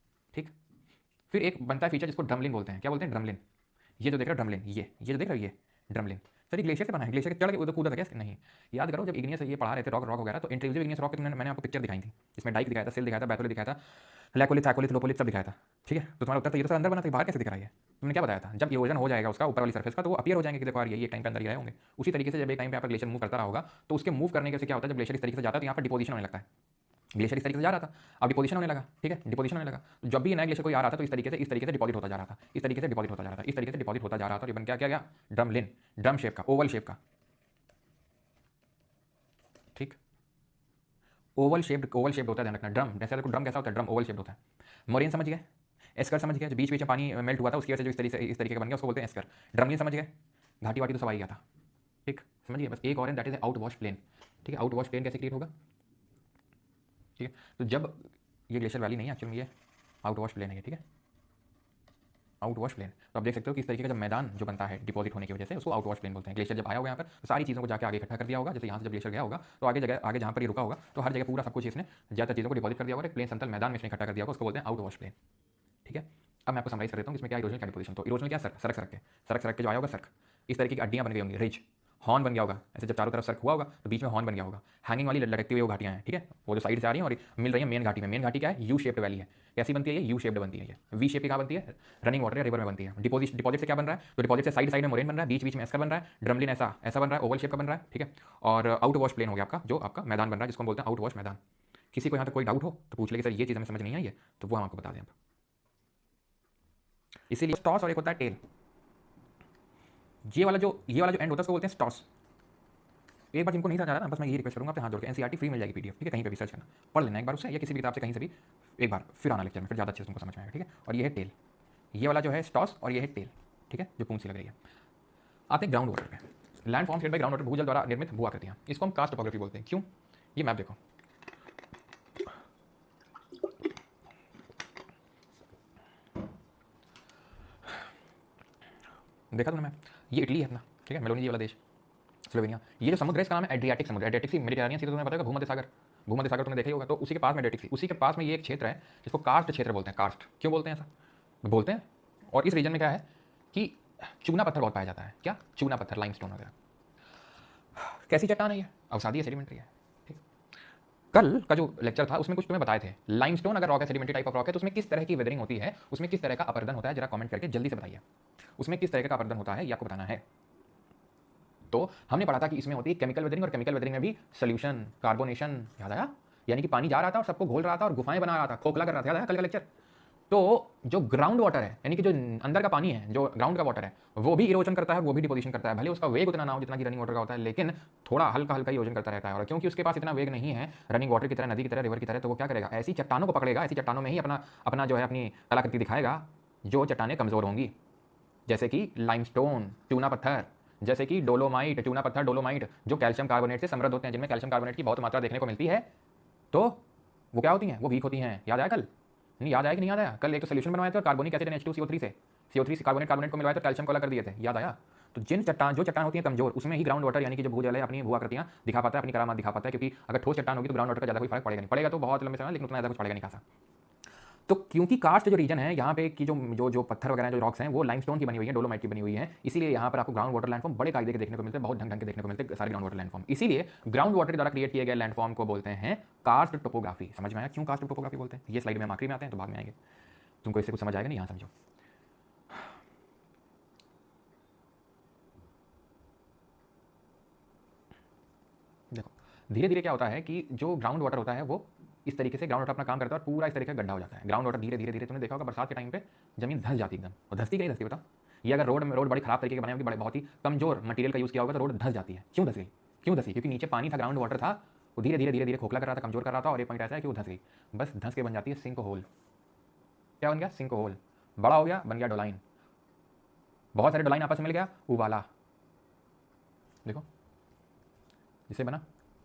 ठीक। फिर एक बनता है फीचर जिसको ड्रमलिन बोलते हैं। क्या बोलते हैं, ड्रमलिन। ये जो देख रहे हो ड्रमलिन, ये जो देख रहे हो ये ड्रमलिन, सर ये ग्लेशियर से बना है, ग्लेशियर के चढ़ के उधर कूदा था क्या, नहीं। याद करो जब इग्नियस ये पढ़ा रहे थे रॉक रॉक वगैरह, तो इंट्रूसिव इग्नियस रॉक मैंने आपको पिक्चर दिखाई थी, इसमें डाइक दिखाया था, सेल दिखाया था, बैथोलिथ दिखाया था, लैकोलिथ, थैकोलिथ, लोपोलिथ सब दिखाया था, ठीक है। तो तुम्हारा उत्तर तो ये तो अंदर बना था, बाहर कैसे दिख रहा है, तुमने क्या बताया था, जब इरोजन हो जाएगा उसका ऊपर वाली सरफेस का, तो वो अपीयर हो जाएंगे कि देखो यार ये एक टाइम पे अंदर ही रहे होंगे। उसी तरीके से जब एक टाइम पे यहाँ पर ग्लेशियर मूव करता रहा होगा, तो उसके मूव करने के क्या होता है, जब ग्लेशियर इस तरीके से जाता है तो यहाँ पर डिपोजिशन होने लगता है, ग्लेशियर इस तरीके से जा रहा था, अब डिपोजिशन होने लगा, ठीक है, डिपोजिशन होने लगा, तो जब भी नया ग्लेशियर कोई आ रहा था तो इस तरीके से डिपॉजिट होता जा रहा था, इस तरीके से डिपॉजिट होता जा रहा था, इस तरीके से डिपॉजिट होता जा रहा था, और ये बन क्या क्या गया, ड्रमलिन, ड्रम शेप का, ओवल शेप का, ठीक। ओवल शेप्ड होता है, ध्यान रखना। ड्रम जैसे ड्रम कैसा होता है, ड्रम ओवल शेप्ड होता है। मोरेन समझ गए, एस्कर समझ गए, जो बीच बीच में पानी मेल्ट हुआ था उसकी वजह से जो इस तरीके का बन गया उसको बोलते हैं एस्कर। ड्रमलिन समझ गए, घाटी वाटी तो सब आ गया था, ठीक, समझिए। बस एक और है, that is outwash plain, ठीक है। आउट वॉश प्लेन कैसे क्रिएट होगा, ठीक है। तो जब ये ग्लेशियर वैली नहीं है एक्चुअली, ये आउट वॉश प्लेन है, ठीक है, आउट वॉश प्लेन। तो आप देख सकते हो कि इस तरीके का जब मैदान जो बनता है डिपॉजिट होने की वजह से, उसको आउट वॉश प्लेन बोलते हैं। ग्लेशियर जब आया होगा यहाँ पर तो सारी चीज़ों को जाकर आगे इकट्ठा कर दिया होगा, जैसे यहाँ से जब ग्लेशियर गया होगा तो आगे जगह आगे जहाँ पर ये रुका होगा तो हर जगह पूरा सब कुछ इसने ज़्यादा चीज़ों को डिपॉजिट कर दिया होगा, एक प्लेन समतल मैदान में इसने इकट्ठा कर दिया होगा, उसको बोलते हैं आउट वॉश प्लेन, ठीक है। अब मैं आपको समराइज कर देता हूँ इसमें क्या इरोजन क्या डिपोजिशन। तो इरोजन क्या, सरक सरक के जो आया होगा सर्क, इस तरीके की अड्डियाँ बन गई होंगी, रिज, हॉर्न बन गया होगा, ऐसे जब चारों तरफ सर्क हुआ होगा तो बीच में हॉर्न बन गया होगा। हैंगिंग वाली लटकती हुई वो घाटियाँ हैं, ठीक है, वो जो साइड से आ रही हैं और मिल रही है मेन घाटी में। मेन घाटी क्या है, यू शेप्ड वैली है। कैसी बनती है ये, यू शेप्ड बनती है। ये वी शेप की कहाँ बनती है, रनिंग वाटर या रिवर में बनती है। डिपॉजिट से क्या बन रहा है, तो डिपॉजिट से साइड साइड में मोरेन बन रहा है, बीच बीच में एस्कर बन रहा है, ड्रमलिन ऐसा बन रहा है, ओवल शेप का बन रहा है, ठीक है। और आउट वॉश प्लेन हो गया आपका, जो आपका मैदान बन रहा है जिसको हम बोलते हैं आउट वॉश मैदान। किसी को यहाँ तक कोई डाउट हो तो पूछ ले सर ये चीज़ हमें समझ नहीं आई है, तो वो हम आपको बता दें। इसीलिए स्टॉस और एक होता है टेल। ये वाला जो एंड होता है उसको बोलते हैं स्टॉस। तो एक बार जिनको नहीं समझ आ रहा ना, बस मैं यही रिक्वेस्ट करूँगा, आपसे हाथ जोड़ के एनसीईआरटी फ्री मिल जाएगी पीडीएफ, ठीक है, कहीं पे भी सर्च करना, पढ़ लेना एक बार उससे, या किसी भी किताब से कहीं से भी एक बार, फिर आना लेक्चर में, फिर ज़्यादा अच्छे से तुमको समझ में आएगा, ठीक है। और ये है टेल, ये वाला जो है स्टॉस, और ये है टेल, ठीक है, जो पूंछ सी लग रही है। आते हैं ग्राउंड वाटर पे। Land forms created by ground water, भूजल द्वारा निर्मित भू आकृतियाँ, इसको हम कास्ट टोपोग्राफी बोलते हैं। क्यों? ये मैप देखो, देखा तुमने मैप, ये इटली है अपना, ठीक है, मेलोनी जी वाला देश, स्लोवेनिया। ये जो समुद्र है इसका नाम है एड्रियाटिक समुद्र, एड्रियाटिक सी मेडिटेरेनियन सी, तो तुम्हें पता होगा भूमध्य सागर, भूमध्य सागर तुमने देखा ही होगा, तो उसी के पास में एड्रियाटिक सी, उसी के पास में ये एक क्षेत्र है जिसको कार्स्ट क्षेत्र बोलते हैं। कार्स्ट क्यों बोलते हैं ऐसा? बोलते हैं। और इस रीजन में क्या है कि चूना पत्थर बहुत पाया जाता है। क्या? चूना पत्थर, लाइमस्टोन वगैरह। कैसी चट्टान है ये? अवसादी है, सेडिमेंट्री है, ठीक। कल का जो लेक्चर था उसमें कुछ तुम्हें बताए थे, लाइमस्टोन अगर रॉक है, सेडिमेंट्री टाइप ऑफ रॉक है, तो उसमें किस तरह की वेदरिंग होती है, उसमें किस तरह का अपरदन होता है, जरा कमेंट करके जल्दी से बताइए, उसमें किस तरह का अपरदन होता है, ये आपको बताना है। तो हमने पढ़ा था कि इसमें होती है केमिकल वेदरिंग, और केमिकल वेदरिंग में भी सोल्यूशन, कार्बोनेशन, याद आया? यानी कि पानी जा रहा था और सबको घोल रहा था और गुफाएं बना रहा था, खोखला कर रहा था, याद आया कल का लेक्चर? तो जो ग्राउंड वाटर है, यानी कि जो अंदर का पानी है, जो ग्राउंड का वाटर है, वो भी इरोजन करता है, वो भी डिपोजिशन करता है। भले उसका वेग उतना ना हो जितना कि रनिंग वाटर का होता है, लेकिन थोड़ा हल्का हल्का इरोजन करता रहता है। और क्योंकि उसके पास इतना वेग नहीं है रनिंग वाटर की तरह, नदी की तरह, रिवर की तरह, तो वो क्या करेगा, ऐसी चट्टानों को पकड़ेगा, ऐसी चट्टानों में ही अपना अपना जो है अपनी कलाकृति दिखाएगा, जो चट्टानें कमजोर होंगी, जैसे कि लाइमस्टोन, चूना पत्थर, जैसे कि डोलोमाइट, चूना पत्थर डोलोमाइट, जो कैल्शियम कार्बोनेट से समृद्ध होते हैं, जिनमें कैल्शियम कार्बोनेट की बहुत मात्रा देखने को मिलती है। तो वो क्या होती हैं? वो वीक होती हैं। याद आया कल? नहीं याद आया कि नहीं याद आया? कल एक तो सोल्यूशन बनवाया था कार्बोनिक एसिड H2CO3 से, CO3 से कार्बोनेट को मिलवाया तो कैल्शियम को अलग कर दिए थे, याद आया? तो जो चट्टान होती है कमजोर, उसमें ही ग्राउंड वाटर यानी कि जो भूजल है अपनी भू आकृतियां दिखा पाता है, अपनी करामात दिखा पाता है। क्योंकि अगर ठोस चट्टान होगी तो ग्राउंड वाटर का ज़्यादा कोई फर्क पड़ेगा नहीं, पड़ेगा तो बहुत लंबे समय, लेकिन उतना ज़्यादा कुछ पड़ेगा नहीं खासा। तो क्योंकि कार्स्ट जो रीजन है यहाँ पे की जो पत्थर वगैरह जो रॉक्स हैं वो लाइमस्टोन की बनी हुई है, डोलोमाइट की बनी हुई है, इसीलिए यहाँ पर आपको ग्राउंड वाटर लैंडफॉर्म बड़े कायदे के देखने को मिलते हैं, बहुत ढंग के देखने को मिलते हैं सारे ग्राउंड वाटर लैंडफॉर्म। इसीलिए ग्राउंड वाटर के द्वारा क्रिएट किए गए लैंडफॉर्म को बोलते हैं कार्स्ट टोपोग्राफी। समझ में आया क्यों कार्स्ट टोपोग्राफी बोलते हैं? ये स्लाइड में हम आखिरी में आते हैं, तो बाद में आएंगे, तुमको इससे कुछ समझ आएगा नहीं, यहाँ समझो। देखो धीरे धीरे क्या होता है कि जो ग्राउंड वाटर होता है वो इस तरीके से ग्राउंड वाटर अपना काम करता है और पूरा इस तरीके का गड्ढा हो जाता है। ग्राउंड वाटर धीरे धीरे धीरे, तुमने देखा होगा बरसात के टाइम पे जमीन धंस जाती है एकदम, और धंसती नहीं धंसती, बताओ? ये अगर रोड बड़ी खराब तरीके की बनाई होगी, बड़े बहुत ही कमजोर मटेरियल का यूज़ किया होगा, तो रोड धंस जाती है। क्यों धंस गई? क्यों धंसी? क्योंकि नीचे पानी था, ग्राउंड वाटर था, वो धीरे धीरे धीरे धीरे खोखला कर रहा था, कमजोर कर रहा था, और ये पॉइंट ऐसा है कि वो धंस गई। बस धंस के बन जाती है सिंक होल। क्या बन गया? Sink hole. बड़ा हो गया, बन गया डोलाइन। बहुत सारे डोलाइन आपस में मिल गया, उबाला। देखो जिसे बना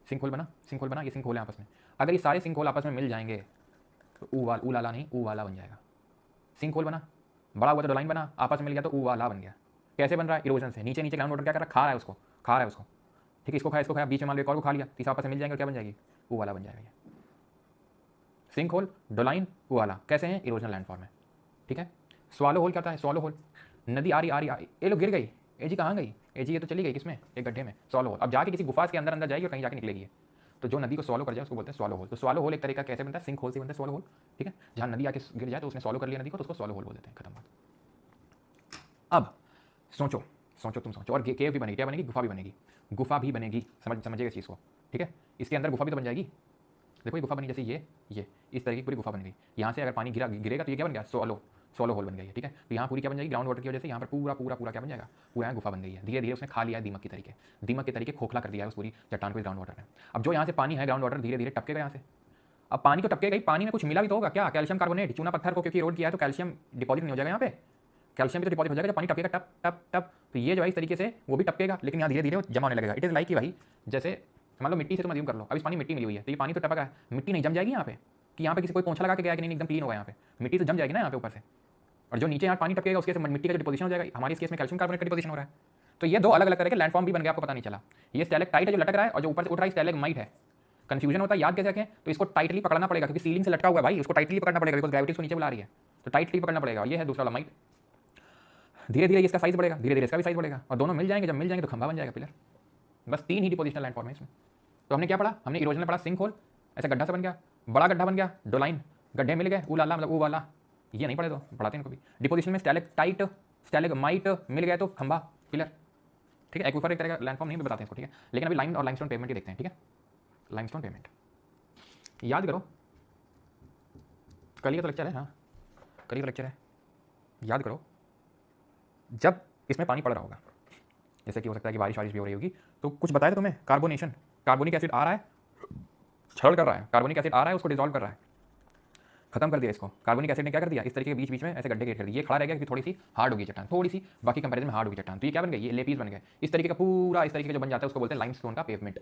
सिंक होल, बना सिंक होल, बना ये सिंक होल है आपस में। अगर ये सारे सिंक होल आपस में मिल जाएंगे तो ऊलाला नहीं, ऊवाला बन जाएगा। सिंक होल बना, बड़ा हुआ तो डोलाइन बना, आपस में मिल गया तो ऊवाला बन गया। कैसे बन रहा है? इरोजन से। नीचे नीचे ग्राउंड वाटर क्या कर रहा है? खा रहा है उसको, खा रहा है उसको, ठीक है, इसको खाया, बीच में मान लो एक और को खा लिया, तीसरा आपस में मिल जाएंगे, क्या बन जाएगी? ऊवाला बन जाएगा। ये सिंक होल, डोलाइन, ऊवाला कैसे हैं? इरोजनल लैंडफॉर्म है, ठीक है। स्वालो होल क्या होता है? स्वालो होल, नदी आ रही, ये लोग गिर गई, ए जी कहाँ गई? ए जी ये तो चली गई किसमें? एक गड्ढे में, स्वालो होल। अब जाके किसी गुफा के अंदर अंदर जाएगी और कहीं जाके निकलेगी। तो जो नदी को सॉलो कर जाए उसको बोलते हैं स्वालो होल। तो स्वालो होल एक तरीका कैसे बनता है? सिंक होल से बनता है स्वालो होल, ठीक है। जहाँ नदी आके गिर जाए तो उसने सॉलो कर लिया नदी को, तो उसको स्वालो होल बोल देते हैं, खत्म बात। अब सोचो सोचो, तुम सोचो, और केव भी बनेगी, क्या बनेगी? गुफा भी बनेगी, गुफा भी बनेगी, समझिएगा इस चीज़ को, ठीक है। इसके अंदर गुफा भी तो बन जाएगी। देखो ये गुफा बनी, जैसे ये इस तरह की पूरी गुफा बन गई। यहाँ से अगर पानी गिरेगा तो ये क्या बन गया? सोलो होल बन गई है, ठीक है। तो यहाँ पूरी क्या बन जाएगी? ग्राउंड वाटर की वजह से यहाँ पर पूरा पूरा पूरा क्या बन जाएगा? पूरा यहाँ गुफा बन गई है। धीरे धीरे उसने खा लिया है दीमक के तरीके खोखला कर दिया है उस पूरी चट्टान को ग्राउंड वाटर ने। अब जो यहाँ से पानी है ग्राउंड वाटर धीरे धीरे टपकेगा यहाँ से। अब पानी तो टपकेगा ही, पानी में कुछ मिला भी तो होगा, क्या? कैल्शियम कार्बोनेट, चूना पत्थर को क्योंकि रोड किया है तो कैल्शियम डिपॉजिट नहीं हो जाएगा यहाँ पे, कैल्शियम भी तो डिपॉजिट हो जाएगा जब पानी टपकेगा, टप टप टप। तो ये जो है इस तरीके से वो भी टपकेगा, लेकिन यहाँ धीरे धीरे जमा होने लगेगा। इट इज़ लाइक कि भाई जैसे मान लो मिट्टी से तुम अज्यूम कर लो, अब इस पानी मिट्टी मिली हुई है, तो ये पानी तो टपका है, मिट्टी नहीं जम जाएगी यहाँ पे कि यहाँ पे किसी कोई पोंछा लगा के गया कि नहीं एकदम क्लीन होगा, यहाँ पे मिट्टी तो जम जाएगी ना यहाँ पे ऊपर से। और जो नीचे यहाँ पानी टपकेगा उसके से मिट्टी का जो डिपोजिशन हो जाएगा, हमारे इस केस में कैल्शियम कार्बोनेट का डिपोजिशन हो रहा है। तो ये दो अलग अलग तरह के लैंडफॉर्म भी बन गया, आपको पता नहीं चला। ये स्टैलेक्टाइट है जो लटक रहा है, और जो ऊपर से उठ रहा है स्टैलेग्माइट है। कंफ्यूजन होता है, याद कैसे रखें? तो इसको टाइटली पकड़ना पड़ेगा क्योंकि सीलिंग से लटका हुआ है भाई, उसको टाइटली पकड़ना पड़ेगा बिकॉज ग्रेविटी उसको नीचे बुला रही है, तो टाइटली पकड़ना पड़ेगा। और ये है दूसरा वाला माइट। धीरे धीरे इसका साइज बढ़ेगा, धीरे धीरे इसका भी साइज बढ़ेगा, और दोनों मिल जाएंगे, जब मिल जाएंगे तो खंभा बन जाएगा, पिलर। बस 3 ही डिपोजिशनल लैंडफॉर्म है इसमें। तो हमने क्या पढ़ा? हमने इरोजन पढ़ा, सिंक होल, ऐसा गड्ढा से बन गया, बड़ा गड्ढा बन गया, डोलाइन, गड्ढे मिल गए, ऊलाला मतलब ऊ वाला, ये नहीं पढ़े तो पढ़ाते हैं इनको भी। डिपोजिशन में स्टैलेक्टाइट, स्टैलेग्माइट मिल गया तो खंभा, पिलर, ठीक है। एक्विफर एक तरह का लैंडफॉर्म नहीं भी बताते हैं इसको, ठीक है। लेकिन अभी लाइम और लाइमस्टोन पेमेंट ही देखते हैं, ठीक है। लाइमस्टोन पेमेंट याद करो, कल ही तो लेक्चर है, हाँ कल ही तो लेक्चर है, याद करो। जब इसमें पानी पड़ रहा होगा, जैसे कि हो सकता है कि बारिश वारिश भी हो रही होगी, तो कुछ बताया था तुम्हें, कार्बोनेशन, कार्बोनिक एसिड आ रहा है, क्षरण कर रहा है, कार्बोनिक एसिड आ रहा है, उसको डिजॉल्व कर रहा है, खत्म कर दिया इसको। कार्बोनिक एसिड ने क्या कर दिया, इस तरीके के बीच बीच में ऐसे गड्ढे क्रिएट कर दिए, ये खड़ा रह गया क्योंकि थोड़ी सी हार्ड होगी चट्टान, थोड़ी सी बाकी कंपेरिजन में हार्ड होगी चट्टान, तो ये क्या बन गई, ये लेपीज बन गए। इस तरीके का पूरा इस तरीके का जो बन जाता है उसको बोलते हैं लाइमस्टोन का पेवमेंट।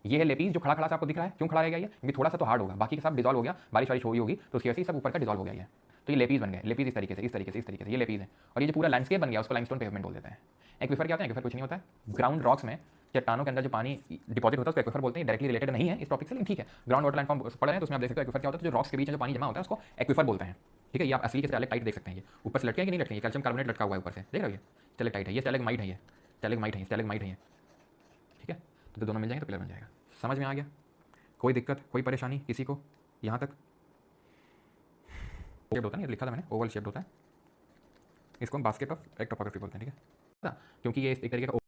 ये है लेपीज जो खड़ा खड़ा सा आपको दिख रहा है, क्यों खड़ा रह गया ये, क्योंकि थोड़ा सा तो हार्ड होगा, बाकी का सब डिजॉल्व हो गया, बारिश वारिश हुई होगी तो उसकी वजह से सब ऊपर का डिजॉल्व हो गया ये, तो ये लेपीज बन गए। लेपीज इस तरीके से, इस तरीके से, इस तरीके से ये लेपीज है, और ये जो पूरा लैंडस्केप बन गया उसको लाइमस्टोन पेवमेंट बोल देते हैं। एक्विफर क्या होता है, एक्विफर कुछ नहीं होता है, ग्राउंड रॉक्स में चट्टानों के अंदर जो पानी डिपॉजिट होता है उसको एक्विफर बोलते हैं। डायरेक्टली रिलेटेड नहीं है इस टॉपिक से, लेकिन ठीक है, ग्राउंड वाटर लैंडफॉर्म पढ़ रहे हैं तो उसमें आप देख सकते हो एक्विफर क्या होता है, तो जो रॉक्स के बीच में जो पानी जमा होता है उसको एक्विफर बोलते हैं। ठीक है, ये आप असली के स्टैलेक्टाइट देख सकते हैं, ये ऊपर से लटके हैं कि नहीं लटके हैं, कैल्शियम कार्बोनेट लटका हुआ है ऊपर से, देख रहे हो, ये स्टैलेक्टाइट है, ये स्टैलेग्माइट है, ये स्टैलेग्माइट है, स्टैलेग्माइट है ये। ठीक है, तो दोनों मिल जाएंगे तो क्लियर बन जाएगा। समझ में आ गया, कोई दिक्कत कोई परेशानी किसी को यहाँ तक? शेप्ड होता है ना, ये लिखा था मैंने, ओवल शेप्ड होता है, इसको हम बास्केट ऑफ एक टोपोग्राफी बोलते हैं। ठीक है, क्योंकि ये एक तरीके का,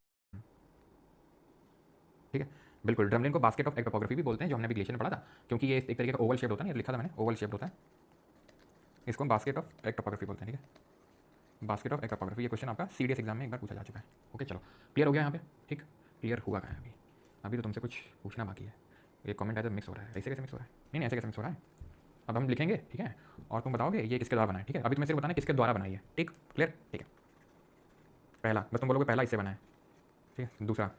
ठीक है बिल्कुल, ड्रमलिन को बास्केट ऑफ एक टोपोग्राफी भी बोलते हैं, जो हमने भी ग्लेशियर में पढ़ा था, क्योंकि ये एक तरीके का ओवल शेप्ड होता है, ये लिखा था मैंने, ओवल शेप्ड होता है, इसको हम बास्केट ऑफ एक टोपोग्राफी बोलते हैं। ठीक है, बास्केट ऑफ एक टोपोग्राफी, ये क्वेश्चन आपका सीडीएस एग्जाम में एक बार पूछा जा चुका है। ओके चलो, क्लियर हो गया यहाँ पे? ठीक, क्लियर हुआ कहाँ है अभी? अभी तो तुमसे कुछ पूछना बाकी है। ये कमेंट ऐसे मिक्स हो रहा है, ऐसे कैसे मिक्स हो रहा है? नहीं ऐसे कैसे मिक्स हो रहा है? अब हम लिखेंगे, ठीक है, और तुम बताओगे ये किसके द्वारा बना है। ठीक है, अभी तुम्हें सिर्फ बताना किसके द्वारा बनाई है। ठीक, क्लियर? ठीक है, पहला बस तुम बोलोगे पहला इससे बना है। ठीक है, दूसरा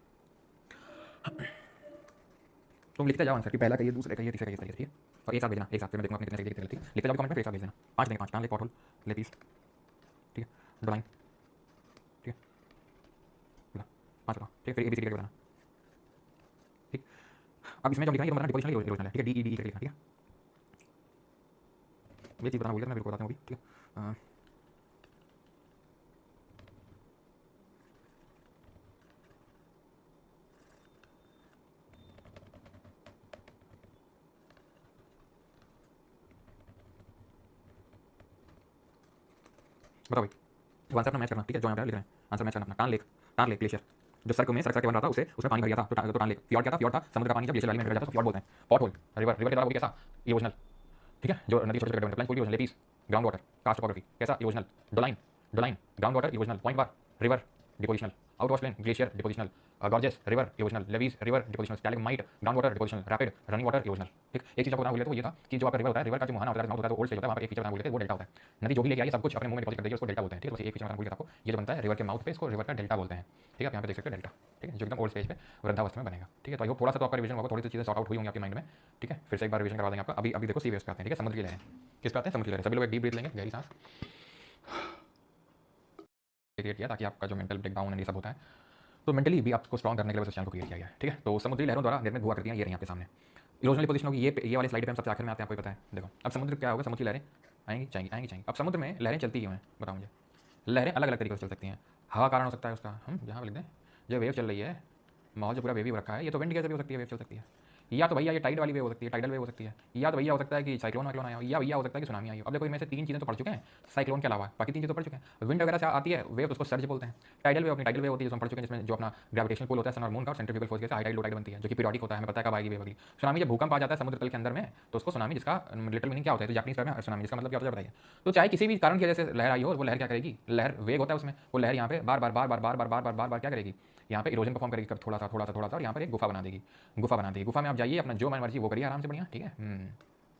तुम लिखते जाओ आंसर कि पहला कहिए, दूसरे कहिए, तीसरा कहिए, ठीक है, और एक साथ भेजना, एक साथ, फिर मैं देखूंगा अपने कितने सही गलती, लिखते जाओ कमेंट में, एक साथ भेज देना। 5 देंगे, 5 टांग ले, पॉट होल ले पीस, ठीक है, दो लाइन, ठीक है, बोला 5 बताओ, ठीक है, फिर ABCD करके बताना। ठीक, अब इसमें जो लिखना है ये बताना डिपोजिशन इरोजनल है। ठीक है, DED करके लिखना। ठीक है, ये चीज़ बताना भूल गया, मैं बिल्कुल बताता हूँ अभी। ठीक है, बताओ भाई, तो आंसर अपना मैच करना। ठीक है, जो यहाँ पे लिख रहे हैं आंसर मैच करना अपना। टान लेक ग्लेशियर जो सर्क में सर्क बन रहा था, उसे उसमें पानी भर गया था, तो टान लेक। फ्यॉर्ड क्या था, फ्यॉर्ड था समुद्र का पानी जब ग्लेशियर वैली में भर जाता है तो फ्यॉर्ड बोलते हैं। पॉट होल रिवर, रिवर के द्वारा वो भी कैसा, इरोजनल। ठीक है, जो नदी छोटे छोटे गड्ढे बनते हैं, lapies ground water, karst topography कैसा, erosional. Doline, doline ground water erosional, point bar river depositional, outwash plain glacier depositional, gorges river erosional, levees river depositional, stalagmite ground water depositional, rapid running water erosional. ठीक, एक चीज आपको बताना भूल गया तो वो ये था कि जो आपका रिवर होता है, रिवर का जो मुहाना होता है, माउथ होता है, तो ओल्ड स्टेज होता है, वहाँ पे एक फीचर बताना भूल गए, वो डेल्टा होता है। नदी जो भी लेके आई सब कुछ अपने मुंह में डिपोजिट कर देगी, उसको डेल्टा बोलते हैं। ठीक है, बस एक फीचर बताना भूल गया आपको, ये जो बनता है रिवर के माउथ पे, इसको रिवर का डेल्टा बोलते हैं। ठीक है, आप यहाँ पे देख सकते हो डेल्टा। ठीक है, जो एकदम ओल्ड स्टेज पे वृद्धावस्था में बनेगा। ठीक है, तो आई होप थोड़ा सा तो आपका रिवीजन होगा, थोड़ी सी चीजें सॉर्ट आउट हुई होंगी आपके माइंड में। ठीक है, फिर से एक बार रिवीजन करवा देंगे आपका। अभी अभी देखो सी वेव्स पे आते हैं। ठीक है, समुद्र की लहरें किस पे आते हैं, समुद्र की लहरें। सभी लोग एक डीप ब्रीथ लेंगे, गहरी सांस क्रिएट किया ताकि आपका जो मेंटल ब्रेकडाउन है ये सब होता है, तो मेंटली भी आपको स्ट्रॉन्ग करने के लिए बस चैनल को क्रिएट किया गया है। ठीक है, तो समुद्री लहरों द्वारा निर्मित भू आकृतियां ये रही आपके सामने। इरोजनल पोजीशन होगी ये वाली स्लाइड पे हम सबसे आखिर में आते हैं, आपको पता है। देखो अब समुद्र क्या होगा, समुद्र की लहरें आएंगी जाएंगी, आएंगी जाएंगी। अब समुद्र में लहरें चलती क्यों हैं, बताओ मुझे। लहरें अलग अलग तरीके से चल सकती हैं, हवा कारण हो सकता है उसका, हम यहाँ पर लिख दें, जो वेव चल रही है, माहौल जो पूरा वेवी रखा है, ये तो विंड कैसे भी हो सकती है, वेव चल सकती है, या तो भैया ये टाइड वाली वेव हो सकती है, टाइडल वेव हो सकती है, या तो भैया हो सकता है कि साइक्लोन वाइक्लोन आया हो, या भैया हो सकता है कि सुनामी आई हो। अब देखो इनमें से 3 चीज़ें तो पढ़ चुके हैं, साइक्लोन के अलावा बाकी 3 चीज़ें तो पढ़ चुके हैं। विंड वगैरह से आती है वेव, तो उसको सर्ज बोलते हैं। टाइडल वेव अपनी टाइडल वेव होती है, जो हम पढ़ चुके हैं, जिसमें जो अपना ग्रेविटेशनल पुल होता है सन और मून का, सेंट्रीफ्यूगल फोर्स के हाई टाइड लो टाइड बनती है, जो कि पीरियोडिक होता है, हमें पता है कब आएगी वेव अगली। सुनामी जब भूकंप आ जाता है समुद्र तल के अंदर में, तो उसको सुनामी, जिसका लिटिल मीनिंग क्या होता है, तो जापानीज में सुनामी, जिसका मतलब क्या होता है बताइए। तो चाहे किसी भी कारण की वजह से लहर आई हो, वो लहर क्या करेगी, लहर वेग होता है उसमें, वो लहर यहाँ पे बार बार बार बार बार बार बार बार बार बार क्या करेगी, यहाँ पे इरोजन परफॉर्म करेगी, थोड़ा सा थोड़ा सा थोड़ा सा, और यहाँ पर एक गुफा बना देगी, गुफा बना देगी। गुफा में आप जाइए, अपना जो मन मर्जी वो करिए आराम से, बढ़िया। ठीक है,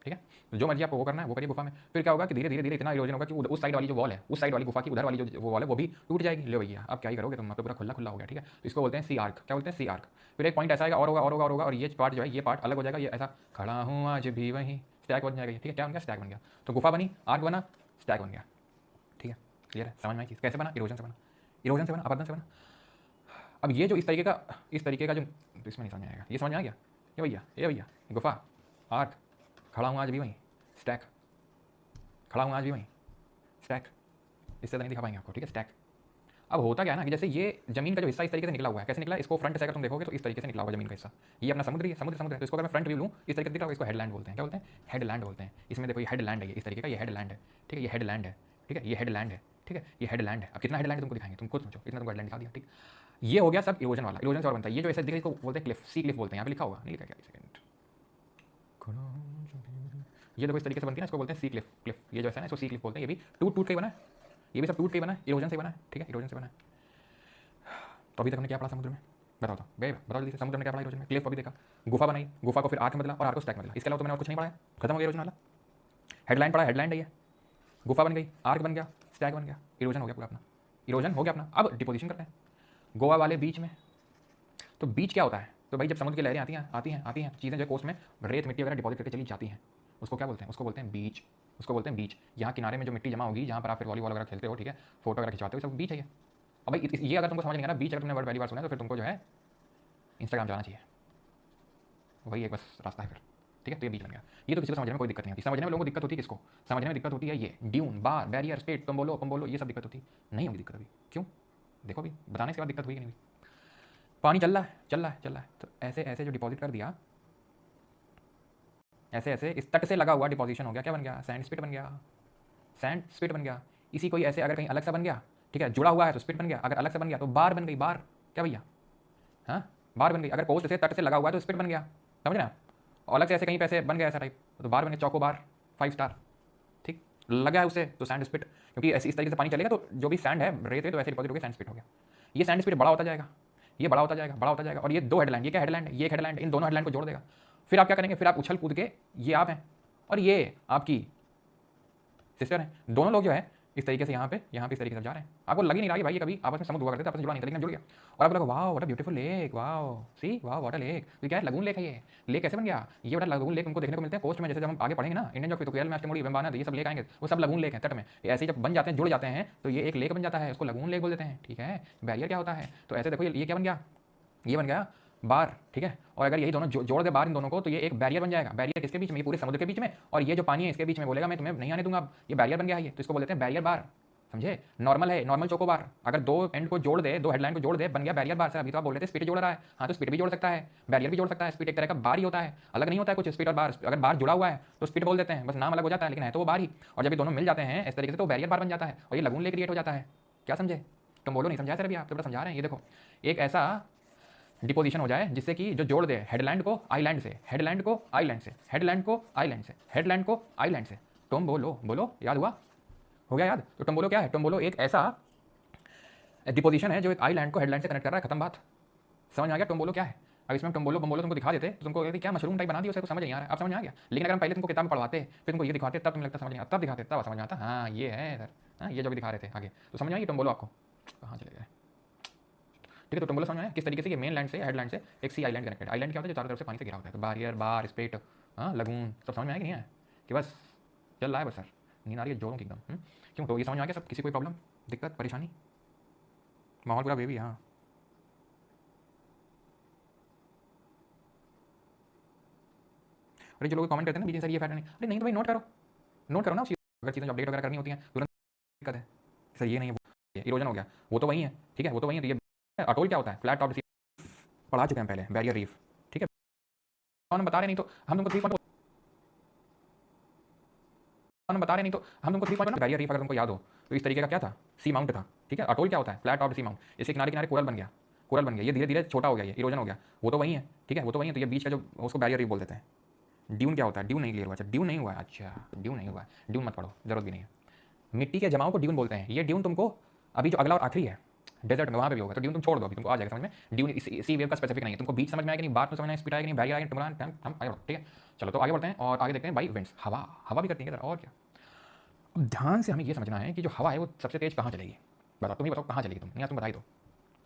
ठीक है, तो जो मर्जी आपको वो करना है वो करिए गुफा में। फिर क्या होगा कि धीरे धीरे धीरे इतना इरोजन होगा कि उस साइड वाली जो वॉल है, उस साइड वाली गुफा की उधर वाली जो वो वॉल है वो भी टूट जाएगी। ले भैया अब क्या ही करोगे तुम, मतलब पूरा खुला खुला हो गया। ठीक है, तो इसको बोलते हैं सी आर्क। क्या बोलते हैं, सी आर्क। फिर एक पॉइंट ऐसा आएगा, और होगा और होगा और होगा, और ये पार्ट जो है, ये पार्ट अलग हो जाएगा, ये ऐसा खड़ा हूँ आज भी वहीं, स्टैक बन जाएगा। ठीक है, क्या बन गया, स्टैक बन गया। तो गुफा बनी, आर्क बना, स्टैक बन गया। ठीक है, क्लियर है, समझ में आई चीज़ कैसे बना, इरोजन से बना, इरोजन से बना, अपरदन से बना। अब ये जो इस तरीके का जो, इसमें नहीं समझ में आएगा, ये समझ में आ गया, ये भैया गुफा, आर्क, खड़ा हूँ आज भी वहीं, स्टैक, खड़ा हूँ आज भी वहीं, स्टैक, इससे तो नहीं दिखा पाएंगे आपको। ठीक है, स्टैक। अब होता क्या है ना कि जैसे ये जमीन का जो हिस्सा इस तरीके से निकला हुआ है, कैसे निकला, इसको फ्रंट से अगर तुम देखोगे तो इस तरीके से निकला हुआ जमीन का हिस्सा, ये अपना समुद्र है, समुद्र है। तो इसको अगर मैं फ्रंट व्यू लूँ, इस तरीके से दिख रहा होगा, इसको हेडलैंड बोलते हैं। क्या बोलते हैं, हेडलैंड बोलते हैं। इसमें देखो ये हेडलैंड है, इस तरीके का ये हेडलैंड है। ठीक है, ये हेडलैंड है। ठीक है, ये हेडलैंड है। ठीक है, ये हेडलैंड है। अब कितना हेडलैंड है तुमको दिखाएंगे, तुम खुद सोचो, इतना तुमको हेडलैंड दिखा दिया। ठीक, ये हो गया सब इरोजन वाला। इरोजन से और बनता है ये जो ऐसे दिख रहा है, इसको बोलते हैं क्लिफ, सी क्लिफ बोलते हैं। यहाँ पे लिखा होगा, नहीं लिखा क्या, सेकंड, ये देखो इस तरीके से बनती है ना, इसको बोलते हैं सी क्लिफ। क्लिफ ये जो है ना, इसको सी क्लिफ बोलते हैं। ये भी टूट टूट के बना है, ये भी सब टूट के बना है, इरोजन से बना है। ठीक है, इरोजन से बना है। तो अभी तक हमने क्या पढ़ा समुद्र में? बताओ तो बे बताओ जल्दी से, समुद्र में क्या पढ़ा इरोजन में? क्लिफ अभी देखा, गुफा बनाई, गुफा को फिर आर्क में बदला और आर्क को स्टैक में बदला। इसके अलावा तो मैंने और कुछ नहीं पढ़ा है। खत्म हो गया इरोजन वाला। हेडलाइन पढ़ा, हेडलाइन नहीं है, गुफा बन गई, आर्क बन गया, स्टैक बन गया, इरोजन हो गया पूरा अपना। इरोजन हो गया अपना। अब डिपोजिशन करते हैं गोवा वाले बीच में। तो बीच क्या होता है? तो भाई जब समुद्र की लहरें आती हैं चीज़ें जो कोस्ट में रेत मिट्टी वगैरह डिपॉजिट करके चली जाती हैं, उसको क्या बोलते हैं? उसको बोलते हैं बीच। उसको बोलते हैं बीच। यहाँ किनारे में जो मिट्टी जमा होगी, जहाँ पर आप फिर वॉलीबॉल वगैरह खेलते हो, ठीक है, फोटो वगैरह खिंचवाते हो, सब बीच है ये। अब भाई ये अगर तुमको समझ नहीं आ रहा बीच, अगर तुमने वर्ड पहली बार सुना है तो फिर तुमको जो है इंस्टाग्राम जाना चाहिए, वही एक बस रास्ता है फिर, ठीक है। तो ये बीच बन गया। ये तो किसी को समझने में कोई दिक्कत नहीं होती। समझने में लोगों को दिक्कत होती है, किसको समझने में दिक्कत होती है? ये ड्यून, बार, बैरियर, स्पेट, तुम बोलो, ये सब दिक्कत होती नहीं होगी दिक्कत अभी। क्यों? देखो अभी बताने के बाद दिक्कत हुई कि नहीं हुई। पानी चल रहा है। तो ऐसे ऐसे जो डिपॉजिट कर दिया, ऐसे ऐसे इस तट से लगा हुआ डिपॉजिशन हो गया, क्या बन गया? सैंड स्पिट बन गया। सैंड स्पिट बन गया। इसी कोई ऐसे अगर कहीं अलग सा बन गया, ठीक है, जुड़ा हुआ है तो स्पिट बन गया, अगर अलग से बन गया तो बार बन गई। बार क्या भैया? हाँ, बार बन गई। अगर कोस्ट से तट से लगा हुआ है तो स्पिट बन गया, समझ रहे हैं? और अलग से ऐसे कहीं पे ऐसे बन गया ऐसा टाइप, तो बार बन गया, चौको बार, 5 स्टार, ठीक। लगा है उसे तो सैंड स्पिट, क्योंकि ऐसे इस तरीके से पानी चलेगा तो जो भी सैंड है, रेत है, तो ऐसे डिपॉजिट हो गया, सैंड स्पिट हो गया। ये सैंड स्पिट बड़ा होता जाएगा, ये बड़ा होता जाएगा। और ये दो हेडलाइन, ये क्या हेडलाइन है? ये एक हेडलाइन है, इन दोनों हेडलाइन को जोड़ देगा। फिर आप क्या करेंगे? फिर आप उछल कूद के, ये आप हैं और ये आपकी सिस्टर है, दोनों लोग जो है इस तरीके से यहाँ पे इस तरीके से जा रहे हैं। आपको लग ही नहीं रहा कि भाई ये कभी आपस में समुद्र हुआ करते थे, आपस में जुड़ा नहीं था, लेकिन जुड़ गया। और आपको लगा वाह व्हाट अ ब्यूटीफुल लेक, वाह सी वाह व्हाट अ लेक। तो क्या है? लगून लेक है ये। लेक कैसे बन गया? ये बड़ा लगून लेक उनको देखने को मिलते हैं कोस्ट में, जैसे जब हम आगे पढ़ेंगे ना इंडियन ज्योग्राफी में अष्टमूड़ी वेम्बाना, ये सब लेक आएंगे, वो सब लगून लेक है तट में। ऐसे जब बन जाते हैं, जुड़ जाते हैं, तो ये एक लेक बन जाता है, उसको लगून लेक बोल देते हैं, ठीक है। बैरियर क्या होता है? तो ऐसे देखो ये क्या बन गया? ये बन गया बार, ठीक है। और अगर यही दोनों जोड़ दे बार इन दोनों को, तो ये एक बैरियर बन जाएगा। बैरियर किसके बीच में? ये पूरे समुद्र के बीच में, और ये जो पानी है इसके बीच में बोलेगा मैं तुम्हें नहीं आने दूंगा। अब ये बैरियर बन गया है ये, तो इसको बोल देते हैं बैरियर बार, समझे? नॉर्मल है, नॉर्मल चोको बार। अगर दो एंड को जोड़ दे, दो हेडलाइन को जोड़ दे, बन गया बैरियर बार। से अभी तो आप बोल रहे थे स्पीड जोड़ रहा है, हाँ तो स्पीड भी जोड़ सकता है, बैरियर भी जोड़ सकता है। स्पीड एक तरह का बार ही होता है, अलग नहीं होता है कुछ। स्पीड और बार, अगर बार जुड़ा हुआ है तो स्पीड बोल देते हैं, बस नाम अलग हो जाता है, लेकिन है तो वो बार ही। और जब ये दोनों मिल जाते हैं इस तरीके से तो बैरियर बार बन जाता है, और ये लगून लेक क्रिएट हो जाता है। क्या समझे? तुम बोलो नहीं समझा सर? अभी आप तो बड़ा समझा रहे हैं। ये देखो एक ऐसा डिपोजिशन हो जाए जिससे कि जो जोड़ दे हेडलैंड को आइलैंड से, हेडलैंड को आइलैंड से, हेडलैंड को आइलैंड से, हेडलैंड को आइलैंड से। तुम बोलो याद हुआ? हो गया याद? तो तुम बोलो क्या है? तुम बोलो एक ऐसा डिपोजिशन है जो एक आइलैंड को हेडलैंड से कनेक्ट कर रहा है। खत्म बात, समझ में आ गया? तुम बोलो क्या है? अब इसमें तुम बोलो तुमको दिखा देते तो तुमको कहते क्या मशरूम टाइप बना दिया, उसे समझ नहीं आ रहा है। अब समझ में आ गया। लेकिन अगर हम पहले तुमको किताब में पढ़वाते, फिर तुमको ये दिखाते, तब तुम्हें लगता समझ नहीं आता, तब दिखाते तब समझ में आता, हाँ ये है सर, हाँ ये जो भी दिखा रहे थे आगे, तो समझ में आई? तुम बोलो आपको कहाँ चले गए? ठीक है, तो तुम बोलो समझ में आया किस तरीके से ये मेन लैंड से, हेडलैंड से एक सी आइलैंड कनेक्टेड। आइलैंड क्या होता है? जो चारों तरफ से पानी से घिरा होता है। तो बैरियर, बार, स्पेट, हाँ लगून, सब समझ में आया कि नहीं है? कि बस चल रहा है बस सर, नींद आ रही है जोरों की एकदम। क्यों? तो ये समझ में आ गया सब? किसी कोई प्रॉब्लम, दिक्कत, परेशानी? माहौल पूरा बेबी, हाँ। अरे जो लोग कमेंट करते हैं ना बीच में सर ये फैट नहीं, अरे नहीं तो भाई नोट करो ना उसी। अगर चीज़ें अपडेट वगैरह करनी होती हैं तुरंत दिक्कत है सर, ये नहीं है इरोजन हो गया, वो तो वही है, ठीक है, वो तो वही है। तो ये अटोल क्या होता है? फ्लैट टॉप पढ़ा चुके हैं पहले, बैरियर रीफ, ठीक है। हम बता रहे नहीं तो हम तुमको 3 पॉइंट बैरियर रीफ अगर तुमको याद हो तो इस तरीके का क्या था? सी माउंट था, ठीक है। अटोल क्या होता है? फ्लैट टॉप सी माउंट। इसके किनारे किनारे कोरल बन गया, ये धीरे धीरे छोटा हो गया, ये इरोजन हो गया, वो तो वही है, ठीक है, वो तो वही है। तो ये बीच का जो उसको बैरियर रीफ बोल देते हैं। ड्यून क्या होता है? ड्यून नहीं क्लियर हुआ? अच्छा ड्यून नहीं हुआ है, अच्छा ड्यून नहीं हुआ है, ड्यून मत पढ़ो, जरूरत भी नहीं है। मिट्टी के जमाव को ड्यून बोलते हैं। ये ड्यून तुमको अभी जो अगला और आखिरी है डेजर्ट में वहाँ पे भी होगा, तो ड्यून तुम छोड़ दो, अभी तुमको आ जाएगा समझ में। ड्यून सी वेव का स्पेसिफिक नहीं है, तुमको बीच समझ में आएगा नहीं, बात में समझ में आएगा, स्पीड आएगा नहीं, बैरियर आएगा, टुमरान हम आगे बढ़ो, ठीक है। चलो तो आगे बढ़ते हैं और आगे देखते हैं बाई विंड्स। हवा भी करती है और क्या। अब ध्यान से हमें ये समझना है कि जो हवा है वो सबसे तेज कहाँ चलेगी? बताओ, तुम ही बताओ कहाँ चलेगी? तुम बताई दो।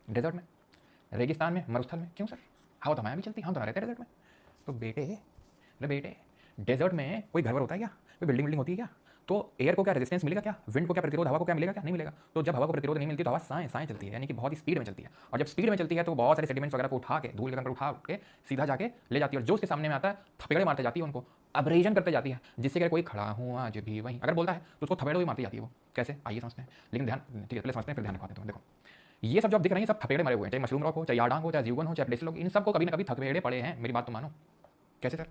डेजर्ट में, रेगिस्तान में, मरुस्थल में। क्यों सर? हवा तो हमारे भी चलती, हम तो रहते हैं डेजर्ट में। तो बेटे डेजर्ट में कोई घर होता है क्या? कोई बिल्डिंग होती है क्या? तो एयर को क्या रेजिस्टेंस मिलेगा क्या? विंड को क्या प्रतिरोध, हवा को क्या मिलेगा क्या? नहीं मिलेगा। तो जब हवा को प्रतिरोध नहीं मिलती तो हवा साएं चलती है, यानी कि बहुत ही स्पीड में चलती है। और जब स्पीड में चलती है तो बहुत सारे सेडिमेंट्स वगैरह को उठा के, धूल के कण उठा के सीधा जाके ले जाती है, और जो उसके सामने में आता है थपेड़े मारते जाती है, उनको अब्रेजन करते जाती है, जिससे कि कोई खड़ा हूँ आज भी वहीं अगर बोलता है तो उसको थपेड़े भी मारती जाती है। वो कैसे? आइए समझते हैं, लेकिन ध्यान, ठीक है पहले समझते हैं फिर ध्यान रखवाते हैं। देखो ये सब जो दिख रहे हैं सब थपेड़े मरे हुए हैं, चाहे मशरूम रॉक हो, चाहे यार्डांग हो, चाहे जीवन हो, चाहे प्लेस लोग, इन सबको कभी ना कभी थपेड़े पड़े हैं। मेरी बात तो मानो। कैसे सर?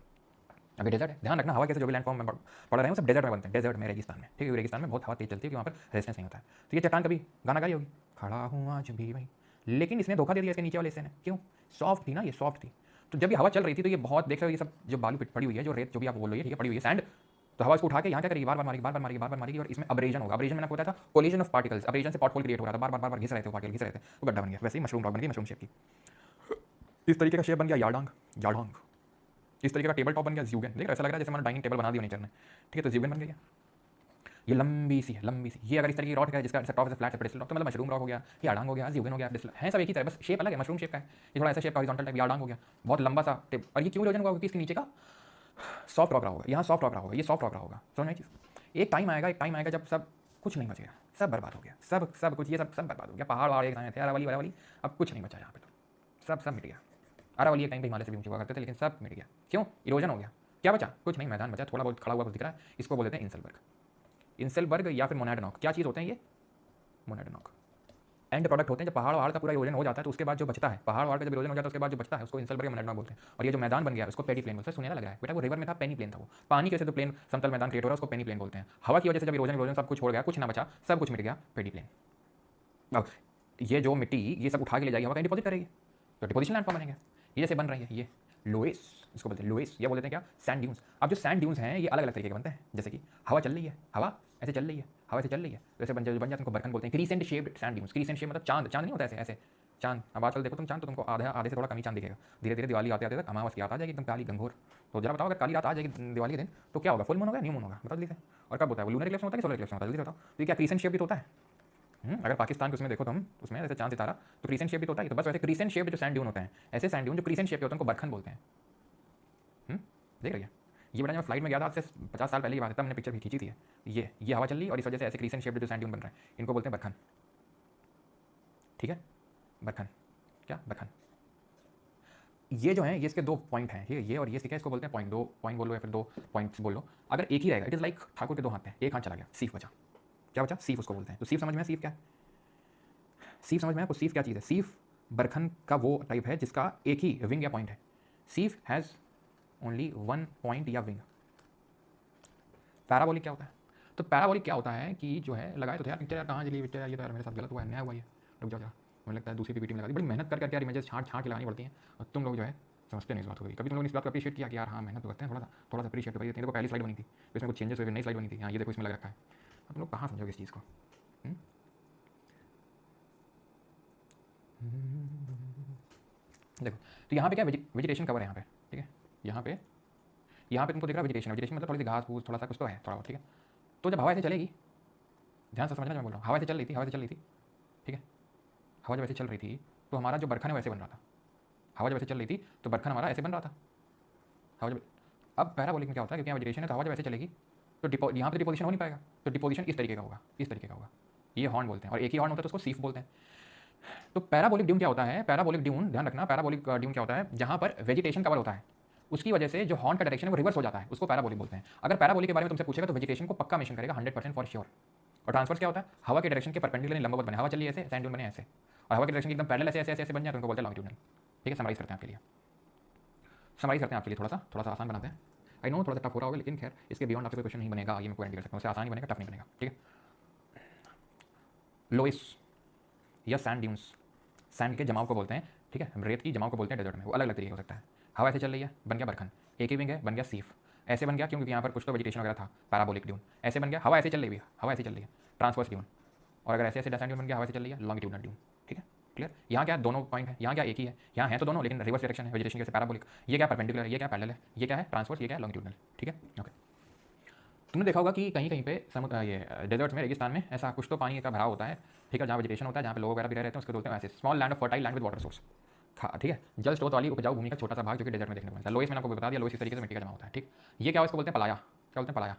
अभी डेजर्ट है, ध्यान रखना, हवा कैसे जो भी लैंडफॉर्म में पड़ रहे हैं सब डेजर्ट में बनते हैं। डेजर्ट में, रेगिस्तान में, ठीक है, रेगिस्तान में बहुत हवा तेज चलती है, वहाँ पर रेजिस्टेंस नहीं होता है। तो ये चट्टान कभी गाना गाई होगी, खड़ा हूँ आज भी वहीं, लेकिन इसने धोखा दे दिया इसके नीचे वाले हिस्से ने। क्यों? सॉफ्ट थी ना, ये सॉफ्ट थी। तो जब ये हवा चल रही थी तो ये बहुत देख रहे हो, ये सब जो बालू पड़ी हुई है, जो रेत जो भी आप बोल रही है, ठीक है, पड़ी हुई है, सैंड तो हवा इसको उठा के यहाँ क्या करेगी, बार बार मारेगी, बार बार मारेगी, बार बार मारेगी, और इसमें अब्रेजन होगा। अब्रेजन मैंने बताया था कोलिजन ऑफ पार्टिकल्स, अब्रेजन से पॉटहोल क्रिएट हो रहा था, बार बार बार बार घिस रहे थे पार्टिकल, घिस रहे थे, तो गड्ढा बन गया। वैसे ही मशरूम रॉक बन गई, मशरूम शेप की। इस तरीके का शेप बन गया यार्डांग, यार्डांग। इस तरीके का टेबल टॉप बन गया ज़्यूगन। देख ऐसा लग रहा है जैसे मैंने डाइनिंग टेबल बना दी नेचर ने, ठीक है, तो ज़्यूगन बन गया। ये लंबी सी है, लंबी सी। ये अगर इस तरीके की रॉड है जिसका टॉप से फ्लैट पेडिस्टल रॉक, तो मतलब मशरूम रॉक हो गया, यार्डांग हो गया, ज़्यूगन हो गया, है सब एक ही तरह, बस शेप अलग है, मशरूम शेप का है। ये थोड़ा ऐसा शेप का हॉरिजॉन्टल टाइप यार्डांग हो गया, बहुत लंबा सा टेप। और ये क्यों इरोजन हुआ, क्योंकि इसके नीचे का सॉफ्ट रॉक रहा होगा, यहाँ सॉफ्ट रॉक रहा होगा, ये सॉफ्ट रॉक रहा होगा। समझ में चीज़। एक टाइम आएगा जब सब कुछ नहीं बचेगा, सब बर्बाद हो गया, सब कुछ, ये सब बर्बाद हो गया। पहाड़ वहाड़ एक थे, अरावली वरावली, अब कुछ नहीं बचा यहाँ पे, तो सब मिट गया। अरावली एक टाइम पे हिमालय से भी ऊँचे हुआ करते थे, लेकिन सब मिट गया। क्यों, इरोजन हो गया। क्या बचा, कुछ नहीं, मैदान बचा, थोड़ा बहुत खड़ा हुआ कुछ दिख रहा है, इसको बोलते हैं इंसलबर्ग। इंसलबर्ग या फिर मोनाडनॉक, क्या चीज़ होते हैं ये, मोनाडनॉक। एंड प्रोडक्ट होते हैं। जब पहाड़ वहाड़ का पूरा इरोजन हो जाता है तो उसके बाद जो बचता है, पहाड़ वहाड़ का जब इरोजन हो जाता है उसके बाद जो बचता है उसको इंसलबर्ग या मोनाडनॉक बोलते हैं। और ये जो मैदान बन गया उसको पेडी प्लेन बोलते हैं। सुनने लग रहा है बेटा, वो रिवर में था, पेनी प्लेन था, वो पानी की वजह से तो प्लेन समतल मैदान क्रिएट हो रहा है, उसको पेनी प्लेन बोलते हैं। हवा की वजह से जब इरोजन सब कुछ छोड़ गया, कुछ ना बचा, सब कुछ मिट गया, पेडी प्लेन। अब ये जो मिट्टी ये सब उठा के ले जाएगी, हवा कहीं डिपॉजिट करेगी, तो डिपोजिशन लैंडफॉर्म बनेंगे। ये जैसे बन रही है, ये लोएस, इसको बोलते हैं लोएस, या बोलते हैं क्या, सैंड ड्यून्स। अब जो सैंड ड्यून्स हैं ये अलग अलग तरीके के बनते हैं। जैसे कि हवा चल रही है, हवा ऐसे चल रही है, हवा ऐसे चल रही है, वैसे बन जाते हैं, उनको बर्कन बोलते हैं। Crescent shaped sand dunes. Crescent shape मतलब चांद, चांद नहीं होता ऐसे ऐसे चांद। अब आजकल देखो तुम चांद, तो तुमको आधे से थोड़ा कमी चांद दिखेगा। धीरे धीरे दिवाली आते आते तक अमावस की रात आ जाएगी एकदम काली घंघोर। तो जरा बताओ, अगर काली रात आ जाएगी दिवाली के दिन तो क्या होगा, फुल मून होगा, न्यू मून होगा, बताओ जल्दी से। और कब होता है वो, लूनर इक्लिप्स होता है कि सोलर इक्लिप्स होता है, जल्दी से बताओ। तो ये क्या क्रीसेंट शेप भी तो होता है। अगर पाकिस्तान के उसमें देखो तुम, उसमें जैसे चांद सितारा, तो क्रीसेंट शेप भी तो होता है। तो बस वैसे क्रीसेंट शेप जो सैंड ड्यून होते हैं, ऐसे सैंड ड्यून जो क्रीसेंट शेप के होते हैं उनको बरखन बोलते हैं। देख रही है ये बड़ा, जब फ्लाइट में गया था आज से 50 साल पहले की बात है, तब मैंने पिक्चर भी खींची थी। ये हवा चल रही है और इस वजह से ऐसे क्रीसेंट शेप जो सैंड ड्यून बन रहा है, इनको बोलते हैं बरखन। ठीक है, बरखन, क्या बरखन। ये जो है ये इसके दो पॉइंट हैं, ठीक है, ये और ये क्या, इसको बोलते हैं पॉइंट। दो पॉइंट बोलो या फिर दो पॉइंट्स बोल लो। अगर एक ही रहेगा, इट इज़ लाइक ठाकुर के दो हाथ हैं, एक हाथ चला गया, सीफ बचा। क्या बचा, सीफ उसको बोलते हैं। तो सीफ समझ में, सीफ क्या है, सीफ समझ में आपको, सीफ क्या चीज़ है। सीफ बरखन का वो टाइप है जिसका एक ही विंग या पॉइंट है। सीफ हैज़ ओनली वन पॉइंट या विंग। पैराबोलिक क्या होता है, तो पैराबोलिक क्या होता है कि जो है, लगाए तो यार पिक्चर, यार कहाँ चली पिक्चर, ये तो यार मेरे साथ गलत हुआ है, नया हुआ है, रुक जाओ जरा। मुझे लगता है दूसरी पीपीटी में लगा दी, बड़ी मेहनत करके यार इमेजेस छाँट के लगानी पड़ती हैं, और तुम लोग जो है समझते नहीं इस बात को। कभी तुम लोग इस बात को अप्रिशिएट किया कि यार हाँ मेहनत तो करते हैं, थोड़ा सा अप्रिशिएट करिए। देखो पहली स्लाइड बनी थी, इसमें कुछ चेंजेस हुए, नई स्लाइड बनी थी, हाँ ये देखो इसमें लग रखा है। अब तुम लोग कहाँ समझोगे इस चीज़ को। देखो, तो यहाँ पे क्या वेजिटेशन कवर है यहाँ पे, ठीक है, यहाँ पे तुमको दिख रहा है वेजिटेशन। वेजिटेशन मतलब थोड़ी सी घास फूस, थोड़ा सा कुछ तो है, थोड़ा बहुत, ठीक है। तो जब हवा ऐसे चलेगी, ध्यान से समझना मैं बोल रहा हूँ, हवा ऐसे चल रही थी, ठीक है, हवा जब ऐसे चल रही थी तो हमारा जो बरखन है वैसे बन रहा था। हवा जब ऐसे चल रही थी तो बरखन हमारा ऐसे बन रहा था। हवा जब, अब पैराबोलिक में क्या होता है, क्योंकि यहाँ वेजिटेशन है तो हवा जब ऐसे चलेगी तो यहाँ पे डिपोजिशन हो नहीं पाएगा, तो डिपोजिशन इस तरीके का होगा, इस तरीके का होगा। ये हॉर्न बोलते हैं, और एक ही हॉर्न होता है तो उसको सीफ बोलते हैं। तो पैराबोलिक ड्यून क्या होता है, पैराबोलिक ड्यून ध्यान रखना, पैराबोलिक ड्यून क्या होता है, जहाँ पर वेजिटेशन कवर होता है उसकी वजह से जो हॉर्न का डायरेक्शन है वो रिवर्स हो जाता है, उसको पैराबोलिक बोलते हैं। अगर पैराबोलिक के बारे में तुमसे पूछेगा तो वेजिटेशन को पक्का मेंशन करेगा 100% फॉर श्योर। और ट्रांसफर्स क्या होता है, हवा के डायरेक्शन के परपेंडिकुलर लंबवत बने, हवा चलिए ऐसे, सैंड ड्यून बने ऐसे, और हवा के डायरेक्शन एकदम पैरेलल ऐसे बन जाए तो उनको बोलते हैं लॉन्गिट्यूडनल। ठीक है, समराइज करते हैं आपके लिए, आपके लिए थोड़ा सा आसान बनाते हैं। आई नो थोड़ा सा टफ हो रहा होगा, लेकिन खैर इसके बियॉन्ड आपसे कोई क्वेश्चन नहीं बनेगा, ये मैं गारंटी कर सकता हूँ, उससे आसान ही बनेगा, टफ नहीं बनेगा। ठीक है, लोइस या सैंड ड्यून्स, सैंड के जमाव को बोलते हैं, ठीक है, रेत की जमाव को बोलते हैं डेजर्ट में, वो अलग अलग तरीके हो सकता है। हवा ऐसे चल रही है, बन गया बरखन, एक ही विंग है, बन गया सीफ। ऐसे बन गया क्योंकि यहाँ पर कुछ तो वेजिटेशन वगैरह था, पैराबोलिक ड्यून। ऐसे बन गया, हवा ऐसे चल रही है, हवा ऐसे चल रही है, ट्रांसवर्स ड्यून। और अगर ऐसे ऐसे सैंड ड्यून बन गया, हवा ऐसे चल रही है, लॉन्गिट्यूडनल ड्यून। ठीक है, क्लियर। यहाँ क्या दोनों पॉइंट है, यहाँ क्या एक ही है, यहाँ है तो दोनों लेकिन रिवर्स डायरेक्शन है वेजिटेशन के, पैराबोलिक। ये क्या परपेंडिकुलर है, ये क्या पैरेलल है, ये क्या है ट्रांसवर्स, ये क्या है लॉन्गिट्यूडनल। ठीक है, ओके। तुमने देखा होगा कि कहीं कहीं पे समुद्र, ये डेजर्ट में, रेगिस्तान में ऐसा कुछ तो पानी का भराव होता है, ठीक है, जहाँ वेजिटेशन होता है, जहाँ पे लोग वगैरह भी रह रहते हैं, उसको बोलते हैं ऐसे small land of fertile land with water source. ठीक है, जल स्रोत वाली उपजाऊ भूमि का छोटा सा भाग जो कि डेजर्ट में देखने को मिलता है। लोइस मैंने आपको बता दिया, लोइस इस तरीके से मिट्टी का जमा होता है। ठीक, ये क्या इसको बोलते हैं पलाया, क्या बोलते हैं पलाया,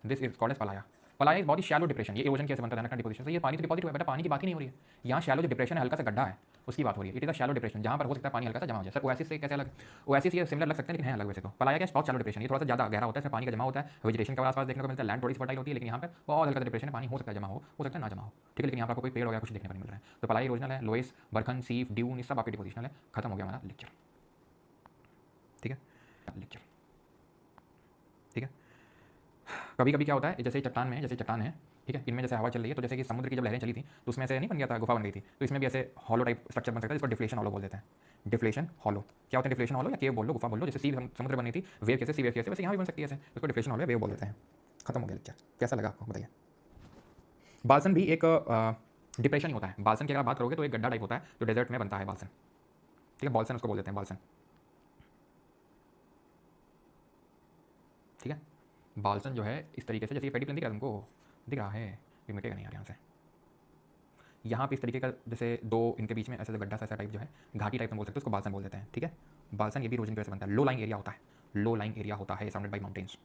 दिस इज कॉल्ड एज पलाया। पलाया एक बहुत ही शैलो डिप्रेशन। ये इरोजन कैसे बनता है डिपोजिशन से, ये पानी तो डिपॉजिट हुआ है बेटा, पानी की बात ही नहीं हो रही है यहाँ। शैलो जो डिप्रेशन है, हल्का सा गड्ढा है, उसकी बात हो रही है। It is a shallow depression जहाँ पर हो सकता है पानी हल्का सा जमा हो जाए। सर ओएसिस से कैसे अलग, ओएसिस ये सिमिलर लग सकते हैं लेकिन है अलग वैसे तो। पलाया क्या, बहुत शैलो डिप्रेशन, ये थोड़ा सा ज़्यादा गहरा होता है, इसमें पानी का जमा होता है, वेजिटेशन के आसपास देखने को मिलता है, लैंड थोड़ी सी फर्टाइल होती है, लेकिन यहाँ पे बहुत हल्का डिप्रेशन है, पानी हो सकता है जमा हो सकता है ना जमा हो। ठीक है, लेकिन यहाँ पर आपको कोई पेड़ वगैरह कुछ देखने को नहीं मिल रहा है। तो पलाई ओरिजिनल है, लोइस, बरखन, सीफ, ड्यून, सब आपके डिपोजिशनल है। खत्म हो गया हमारा लेक्चर। ठीक है, लेक्चर, ठीक है। कभी कभी क्या होता है, जैसे चट्टान में, जैसे चट्टान है ठीक है, इनमें जैसे हवा चल रही है तो जैसे कि समुद्र की जब लहरें चली थी तो उसमें से नहीं बन गया था, गुफा बन गई थी, तो इसमें भी ऐसे हॉलो टाइप स्ट्रक्चर बन सकता है, इसको डिफ्लेशन हॉलो बोल देते हैं। डिफ्लेशन हॉलो क्या होता है? डिफ्लेशन हॉलो या केव बोल लो, गुफा बोल लो, जैसे सी समुद्र बनी थी वेव कैसे, सी वेव कैसे, वैसे यहाँ भी बन सकती है ऐसे, इसको डिफ्लेशन हॉलो या वेव बोल देते हैं। खत्म हो गया लेक्चर, कैसा लगा आपको बताइए। बाल्सन भी एक डिप्रेशन ही होता है। बाल्सन की अगर बात करोगे तो एक गड्ढा टाइप होता है जो डेजर्ट में बनता है बाल्सन, ठीक है, बाल्सन उसको बोल देते हैं, बाल्सन, ठीक है। बाल्सन जो है इस तरीके से, जैसे ये पेडी प्लेन दिख रहा है तुमको, दिख रहा है, ये मिटेगा नहीं यार यहाँ से, यहाँ पे इस तरीके का जैसे दो इनके बीच में ऐसा गड्ढा सा टाइप जो है घाटी टाइप में बोल सकते हैं, उसको बाल्सन बोल देते हैं, ठीक है। बाल्सन ये भी इरोजन की वजह से बनता है, लो लाइंग एरिया होता है, लो लाइंग एरिया होता है सराउंडेड बाई माउंटेन्स।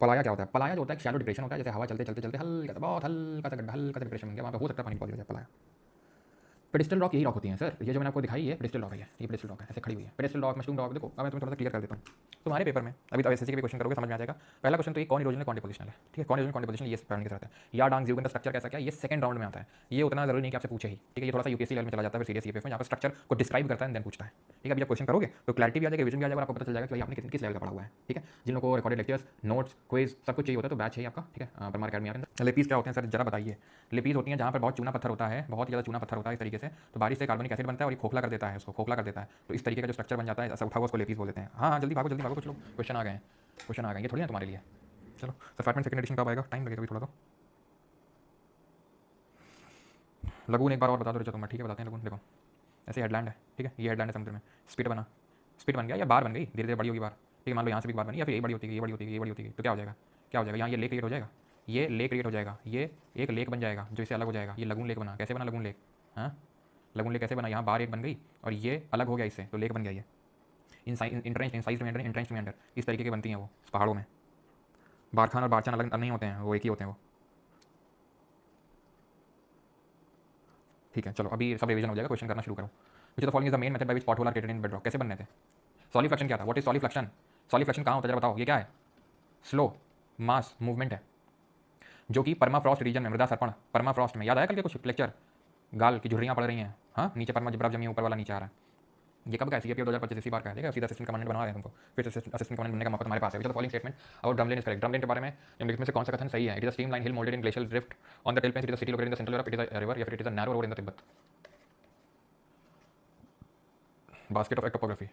पलाया क्या होता है? पलाया जो होता है शैलो डिप्रेशन होता है, जैसे हवा चलते चलते चलते हल्का बहुत हल्का सा गड्ढा, हल्का सा डिप्रेशन बन गया, वहाँ पे हो सकता है पानी पहुंच जाए, पलाया। पेडिस्टल रॉक यही रॉक होती है सर, ये जो मैंने आपको दिखाई है पेडिस्टल रॉक है, ये पेडिस्टल रॉक है, ऐसे खड़ी हुई है पेडिस्टल रॉक, मशरूम रॉक। देखो अब मैं तुम्हें थोड़ा सा क्लियर कर देता हूँ तुम्हारे पेपर में, अभी तो एसएससी के भी क्वेश्चन करोगे समझ में आ जाएगा। पहला क्वेश्चन तो ये कौन इरोजनल कौन डिपोजिशनल है, ठीक है, कौन इरोजनल कौन डिपोजिशनल ये पैटर्न के साथ है। या डांग ज़्यूगन का स्ट्रक्चर कैसा क्या, ये सेकंड राउंड में आता है, ये उतना जरूरी नहीं कि आपसे पूछे ही, ठीक है, ये थोड़ा सा यूपीएससी लेवल में चला जाता है, फिर सीरियस ईपीएफ में जहाँ पर स्ट्रक्चर को डिस्क्राइब करता है देन पूछता है, ठीक है। अभी जब क्वेश्चन करोगे तो क्लैरिटी भी आ जाएगा, विजन भी आ जाएगा, आपको पता चल जाएगा कि भाई आपने किस लेवल का पढ़ा हुआ है, ठीक है। जिन लोगों को रिकॉर्डेड लेक्चर्स, नोट्स, क्विज सब कुछ चाहिए होता है तो बैच है आपका, ठीक है, परमार अकेडमी आ। लिपीज क्या होते हैं सर जरा बताइए। लिपीज होती हैं जहाँ पर बहुत चूना पत्थर होता है, बहुत ज़्यादा चूना पत्थर होता है इस तरीके से, तो बारिश से कार्बनिक एसिड बनता है और ये खोखला कर देता है, उसको खोखला कर देता है, तो इस तरीके का जो स्ट्रक्चर बन जाता है ऐसा उठा हुआ उसको लिपीज बोल देते हैं। हाँ जल्दी भागो कुछ लोग क्वेश्चन आ गए हैं, क्वेश्चन आ गए, ये थोड़ी ना तुम्हारे लिए। चलो सर फैटमैन सेकंड एडिशन कब आएगा, टाइम लगेगा अभी थोड़ा। तो लगून एक बार और बता दो रिचा तुम, ठीक है बताते हैं लगून। देखो ऐसे हेडलैंड है, ठीक है, ये हेडलैंड है समुद्र में, स्पीड बना, स्पीड बन गया या बार बन गई, धीरे धीरे बड़ी होगी बार, ठीक है, मान लो यहाँ से भी बार बनी या फिर ये बड़ी होती है, ये बड़ी होती है, ये बड़ी होती है, तो क्या हो जाएगा, क्या हो जाएगा, यहाँ ये लेक क्रिएट हो जाएगा, ये लेक क्रिएट हो जाएगा, ये एक लेक बन जाएगा जो इससे अलग हो जाएगा, ये लगून लेक बना, कैसे बना लगून लेक, हाँ लगून लेक कैसे बना, यहाँ बार एक बन गई और ये अलग हो गया इससे तो लेक बन गया ये। इंट्रेंच मेंडर इस तरीके की बनती हैं वो पहाड़ों में। बारखान और बारचान अलग नहीं होते हैं, वो एक ही होते हैं वो, ठीक है। चलो अभी सब रिवीजन हो जाएगा, क्वेश्चन करना शुरू करो। Which the following is the main method by which pot hole are created in bedrock, कैसे बनने थे। सॉलिफ्लेक्शन क्या था, व्हाट इज सॉलिफ्लेक्शन, सॉलिफ्लेक्शन कहाँ होता है जरा बताओ, ये क्या है, स्लो मास मूवमेंट है जो कि परमाफ्रॉस्ट रीजन में, मृदा सर्पण परमाफ्रॉस्ट में, याद आया कल के कुछ लेक्चर, गाल की झुर्रियाँ पड़ रही हैं, हाँ नीचे परमा बर्फ जमी ऊपर वाला नीचे आ रहा है, ये कब का है, सीएपीएफ 2025 इसी बार का है, ठीक है, सीधा असिस्टेंट कमांडेंट बना रहे हैं तुमको, फिर असिस्टेंट कमांडेंट बनने का मौका तुम्हारे पास है। विच द फॉलोइंग स्टेटमेंट और ड्रमलिन इज करेक्ट, ड्रमलिन के बारे में निम्नलिखित में से कौन सा कथन सही है। It is a streamline hill moulded in glacial drift on the till plains, it is a city located in the central Europe, it is a river या फिर it is a narrow road in the Tibet. Basket of topography,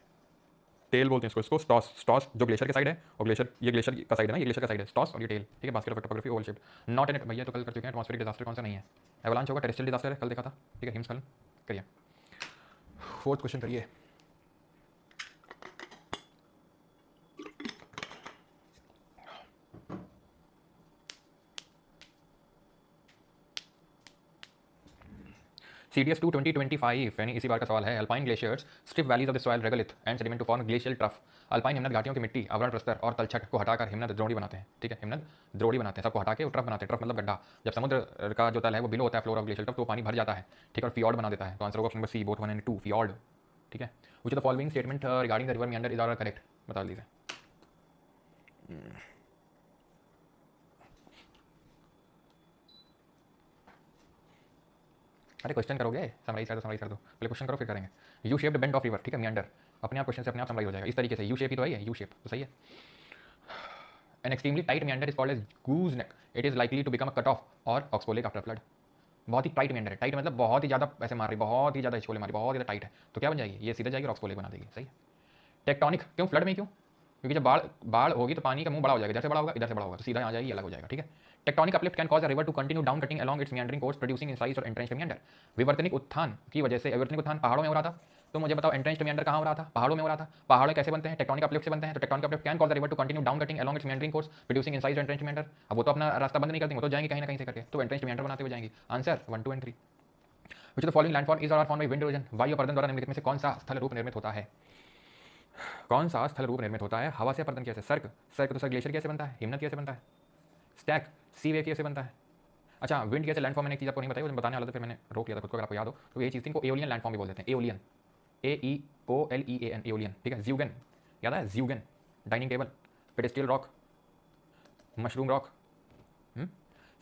till बोलते हैं इसको, स्टॉस, स्टॉस जो glacier के side है और glacier ये ग्लेशियर का साइड है ना, ये ग्लेशियर का साइड है स्टॉस और ये टेल, ठीक है। Basket of topography Oval shaped, not an, भैया तो कल कर चुके हैं। एटमॉस्फेरिक डिजास्टर कौन सा नहीं है, एवलांच होगा, टेरेस्ट्रियल डिजास्टर है कल देखा था, ठीक है, हिमस्खलन। करिए फोर्थ क्वेश्चन करिए। CDS 2 2025 यानी इसी बार का सवाल है। Alpine glaciers strip valleys of the soil regolith and sediment to form glacial trough. Alpine हिमनद घाटियों की मिट्टी, आवरण प्रस्तर और तलछट को हटाकर हिमनद द्रोणी बनाते हैं, ठीक है, हिमनद द्रोणी बनाते हैं, सबको हटा के ट्रफ बनाते हैं। ट्रफ मतलब गड्ढा, जब समुद्र का जो तल है वो बिलो होता है फ्लोर ऑफ ग्लेशियल ट्रफ तो पानी भर जाता है, ठीक है, और फियॉर्ड बना देता है। तो आंसर होगा option number C, both 1 and 2 fjord, ठीक है। Which of the following statement regarding the river meander is are correct, बता दीजिए। अरे क्वेश्चन करोगे, समराइज कर दो पहले क्वेश्चन करो फिर करेंगे। U shaped bend of river, ठीक है, मियांडर, अपने आप क्वेश्चन से अपने आप समराइज हो जाएगा इस तरीके से। यू शेप ही तो है, यू शेप तो सही है। An extremely tight meander is called as goose neck, it is likely to become a cut off और ऑक्सबोलिक आफ्टर फ्लड। बहुत ही टाइट मियांडर है, टाइट मतलब बहुत ही ज़्यादा ऐसे मार रही, बहुत ही ज़्यादा हिचकोले मारी, बहुत ज़्यादा टाइट है, तो क्या बन जाएगी, ये सीधा जाएगी और ऑक्सबोलिक बना देगी, सही है। टेक्टोनिक क्यों, फ्लड में क्यों, क्योंकि जब बाढ़ बाढ़ होगी तो पानी का मुंह बड़ा हो जाएगा, इधर से बड़ा होगा इधर से बड़ा होगा तो सीधा आ जाएगी, अलग हो जाएगा, ठीक है। Tectonic uplift can cause a river to continue down cutting along its meandering course producing incised और entrenched meander। विवर्तनिक उत्थान की वजह से, विवर्तनिक उत्थान पहाड़ों में हो रहा था, तो मुझे बताओ entrenched meander कहाँ हो रहा था, पहाड़ों में हो रहा था। पहाड़ कैसे बनते हैं, टेक्टोनिक अपलिफ्ट से बनते हैं, तो tectonic uplift can cause the river to continue down cutting along its meandering course producing incised और entrenched meander। अब वो तो अपना रास्ता बंद नहीं करती, वो तो जाएंगी कहीं ना कहीं से करके, तो entrenched meander बनाते हुए जाएंगी। Answer 1, 2 and 3। Which of the following landform is or are formed by wind erosion, वायु अपर्दन द्वारा निम्नलिखित में से कौन सा स्थल रूप निर्मित होता है, कौन सा स्थल रूप निर्मित होता है हवा से अपर्दन कैसे। सर्क, सर्क तो सर ग्लेशियर कैसे बनता है, हिमनद कैसे बनता है। स्टैक, सी वेव कैसे बनता है। अच्छा विंड कैसे लैंडफॉर्म, मैंने एक चीज़ आपको नहीं बताई, वो बताने वाला था फिर मैंने रोक लिया था खुद को, अगर आपको याद हो तो ये चीज़ थी, इनको एओलियन लैंडफॉर्म भी बोल देते हैं, एओलियन, AEOLEAN, एओलियन, ठीक है। ज़्यूगन याद है, zeugen dining table, pedestal rock, mushroom rock,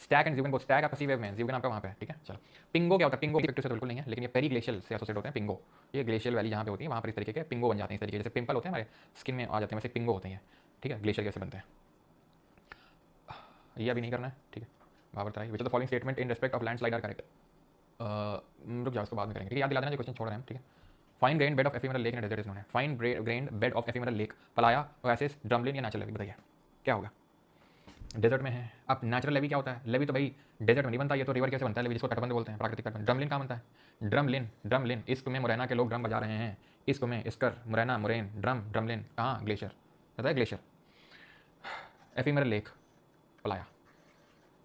stack and zeugen both, stack आपका सी वेव में, ज़्यूगन आपका वहाँ पे है, ठीक है। चलो पिंगो क्या होता है, पिंगो की पिक्चर से बिल्कुल नहीं है, लेकिन ये पेरी ग्लेशियल से एसोसिएट होते हैं पिंगो, ये ग्लेशियल वैली जहाँ पे होती है वहाँ पर इस तरीके के पिंगो बन जाते हैं, इस तरीके जैसे पिंपल होते हैं हमारे स्किन में आ जाते हैं वैसे पिंगो होते हैं, ठीक है। ग्लेशियर कैसे बनते हैं। ये अभी नहीं करना है, ठीक है। Bhabar Terai, which of the following statement in respect of landslide are correct. रुक जाओ, उसको बाद में करेंगे, ठीक है। याद दिला देना जो क्वेश्चन छोड़ रहे हैं हम, ठीक है। Fine grain bed of ephemeral lake in desert is known है। Fine grain bed of ephemeral lake, playa, oasis, drumlin या नेचुरल लेवी, बताइए क्या होगा। डेजर्ट में है। अब नेचुरल लेवी क्या होता है? लेवी तो भाई डेजर्ट में नहीं बनता, ये तो रिवर कैसे बनता है लेवी, जिसको तटबंध बोलते हैं, प्राकृतिक तटबंध। ड्रमलिन कहाँ बनता है? ड्रमलिन, ड्रमलिन इश्क में मुरैना के लोग ड्रम बजा रहे हैं, इश्क में इस्कर, मुरैना, मुरैन, ड्रम, ड्रमलिन कहाँ? ग्लेशियर, पता है ग्लेशियर। Ephemeral lake, पलाया।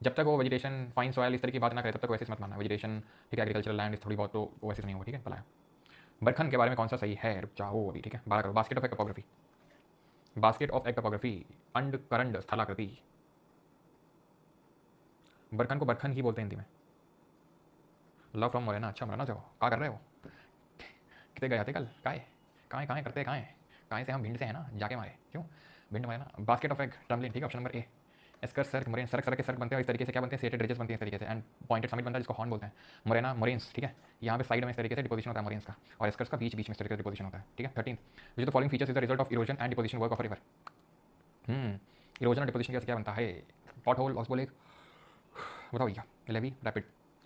जब तक वो वेजिटेशन, फाइन सॉयल इस तरह की बात ना करे तब तक ओएसिस मत मानना। वेजिटेशन, ठीक है, एग्रीकल्चरल लैंड थोड़ी बहुत, तो ओएसिस नहीं होगा, ठीक है, पलाया। बरखन के बारे में कौन सा सही है? रुक जाओ अभी, ठीक है, 12 करो। Basket of egg topography, basket of egg topography, अंडकरंड स्थलाकृति। बरखन को बरखन ही बोलते हैं हिंदी में। लव फ्रॉम मोरेना, अच्छा मोरेना से हो, क्या कर रहे हो? कितने गए थे कल? काहे काहे करते काहे से हम भिंड से हैं ना, जाके मारे क्यों? भिंड मारे ना। बास्केट ऑफ एग, ड्रमलिन, ठीक है, option number A. Esker, cirque, moraine, cirque के सर्क बनते हैं इस तरीके से, क्या बनते हैं? सेटेड रिजेस बनती है इस तरीके से, एंड पॉइंटेड समिट बनता है जिसको हॉर्न बोलते हैं। मोरेना, मोरेन्स, ठीक है, यहाँ पे साइड में इस तरीके से डिपोजिशन होता है मोरेन्स का, और एस्कर्स का बीच में इस तरीके से डिपोजिशन होता है, ठीक है। 13 विच the following features is the result of erosion and deposition work of a river. Erosion और डिपोजिशन कैसे क्या बनता है? पॉट होल, ऑक्सबोल, बताओ भैया। लेवी, रैपिड,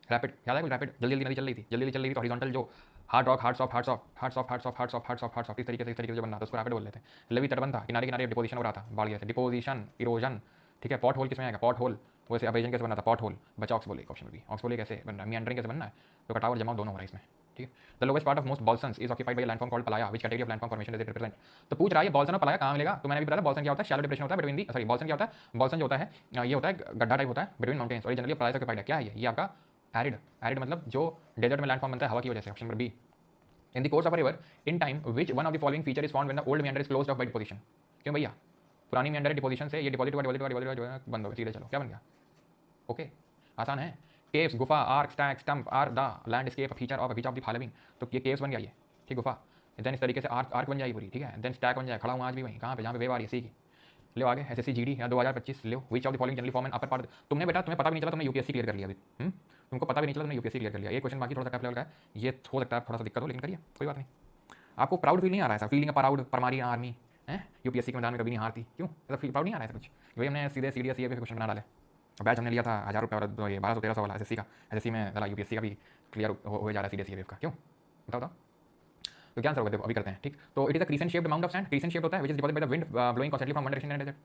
रैपिड याद है कुछ? रैपिड जल्दी नदी चल रही थी तो हॉरिजॉन्टल जो हार्ड रॉक, हार्ड सॉफ्ट इस तरीके से जो बनना था उसको रैपिड बोल लेते हैं। लेवी तटबंध था, किनारे डिपोजिशन हो रहा था, बाढ़ गया था, डिपोजिशन, इरोजन, ठीक है। पॉट होल किसमें आएगा? पॉट होल, वैसे अबेजन कैसे बनना था? पॉट होल, बचा ऑक्सबोलिक, ऑप्शन बी। ऑक्सबोलिक कैसे बनना है? मियांडरिंग कैसे बनना है? तो कटाव और जमाव दोनों हो रहा है इसमें, ठीक है। The lowest part of most bolsons is occupied by a landform called playa, which category of landform formation does it represent? तो पूछ रहा है बॉल्सन और पलाया कहाँ मिलेगा? तो मैंने भी बताया बॉल्सन क्या होता है? शैलो डिप्रेशन होता है बिटवीन दी, सॉरी बॉल्सन क्या होता है? बॉल्सन जो होता है ये होता है गड्ढा टाइप होता है बिटवीन माउंटेन्स, और ये जनरली पलाया से ऑक्यूपाइड है। क्या है ये आपका? एरिड, एरिड मतलब जो डेजर्ट में लैंडफॉर्म बनता है हवा की वजह से, option number B. In the course of a river in time which one of the following feature is found when the old meander is closed off by deposition? क्यों भैया? पुरानी मेंडर डिपोजिशन से ये डिपॉजिट हुआ बंद हो गया, सीधे चलो, क्या बन गया? ओके, आसान है। केव्स, गुफा, arch, stack, stump are the landscape feature of the following. तो ये केव्स बन गया, ये ठीक, गुफा। देन इस तरीके से आर्क बन जाएगी पूरी, ठीक है। देन स्टैक बन जाए, खड़ा हूँ आज भी वहीं, कहाँ पे? जहाँ पे वेव आ रही है, सी की। लो आगे, एसएससी जीडी या 2025 लो। Which of the following generally form an upper part? तुमने बेटा, तुम्हें पता भी नहीं चला तुमने यूपीएससी क्लियर कर लिया अभी। तुमको पता भी नहीं चला तुमने यूपीएससी क्लियर कर लिया। ये क्वेश्चन बाकी थोड़ा सा टफ लेवल का है, ये हो सकता है थोड़ा सा दिक्कत हो, लेकिन करिए, कोई बात नहीं। आपको प्राउड फील नहीं आ रहा है ऐसा? फीलिंग प्राउड फॉर हमारी आर्मी है, यूपीएससी के मैदान में कभी नहीं हारती, क्यों ऐसा फील प्राउड नहीं आ रहा है कुछ? भाई हमने सीधे सीडीएस ये पे क्वेश्चन बना डाले। बैच हमने लिया था 1000 रुपये और ये 1200-1300 वाला एसएससी का। एसएससी में चला यूपीएससी का भी क्लियर हो जा रहा है सीडीएस ये का, क्यों बताओ? तो क्या आंसर होगा? देखो अभी करते हैं, ठीक। तो it is a crescent shaped mount of sand, crescent shaped होता है which is deposited by the wind blowing constantly from one direction in desert.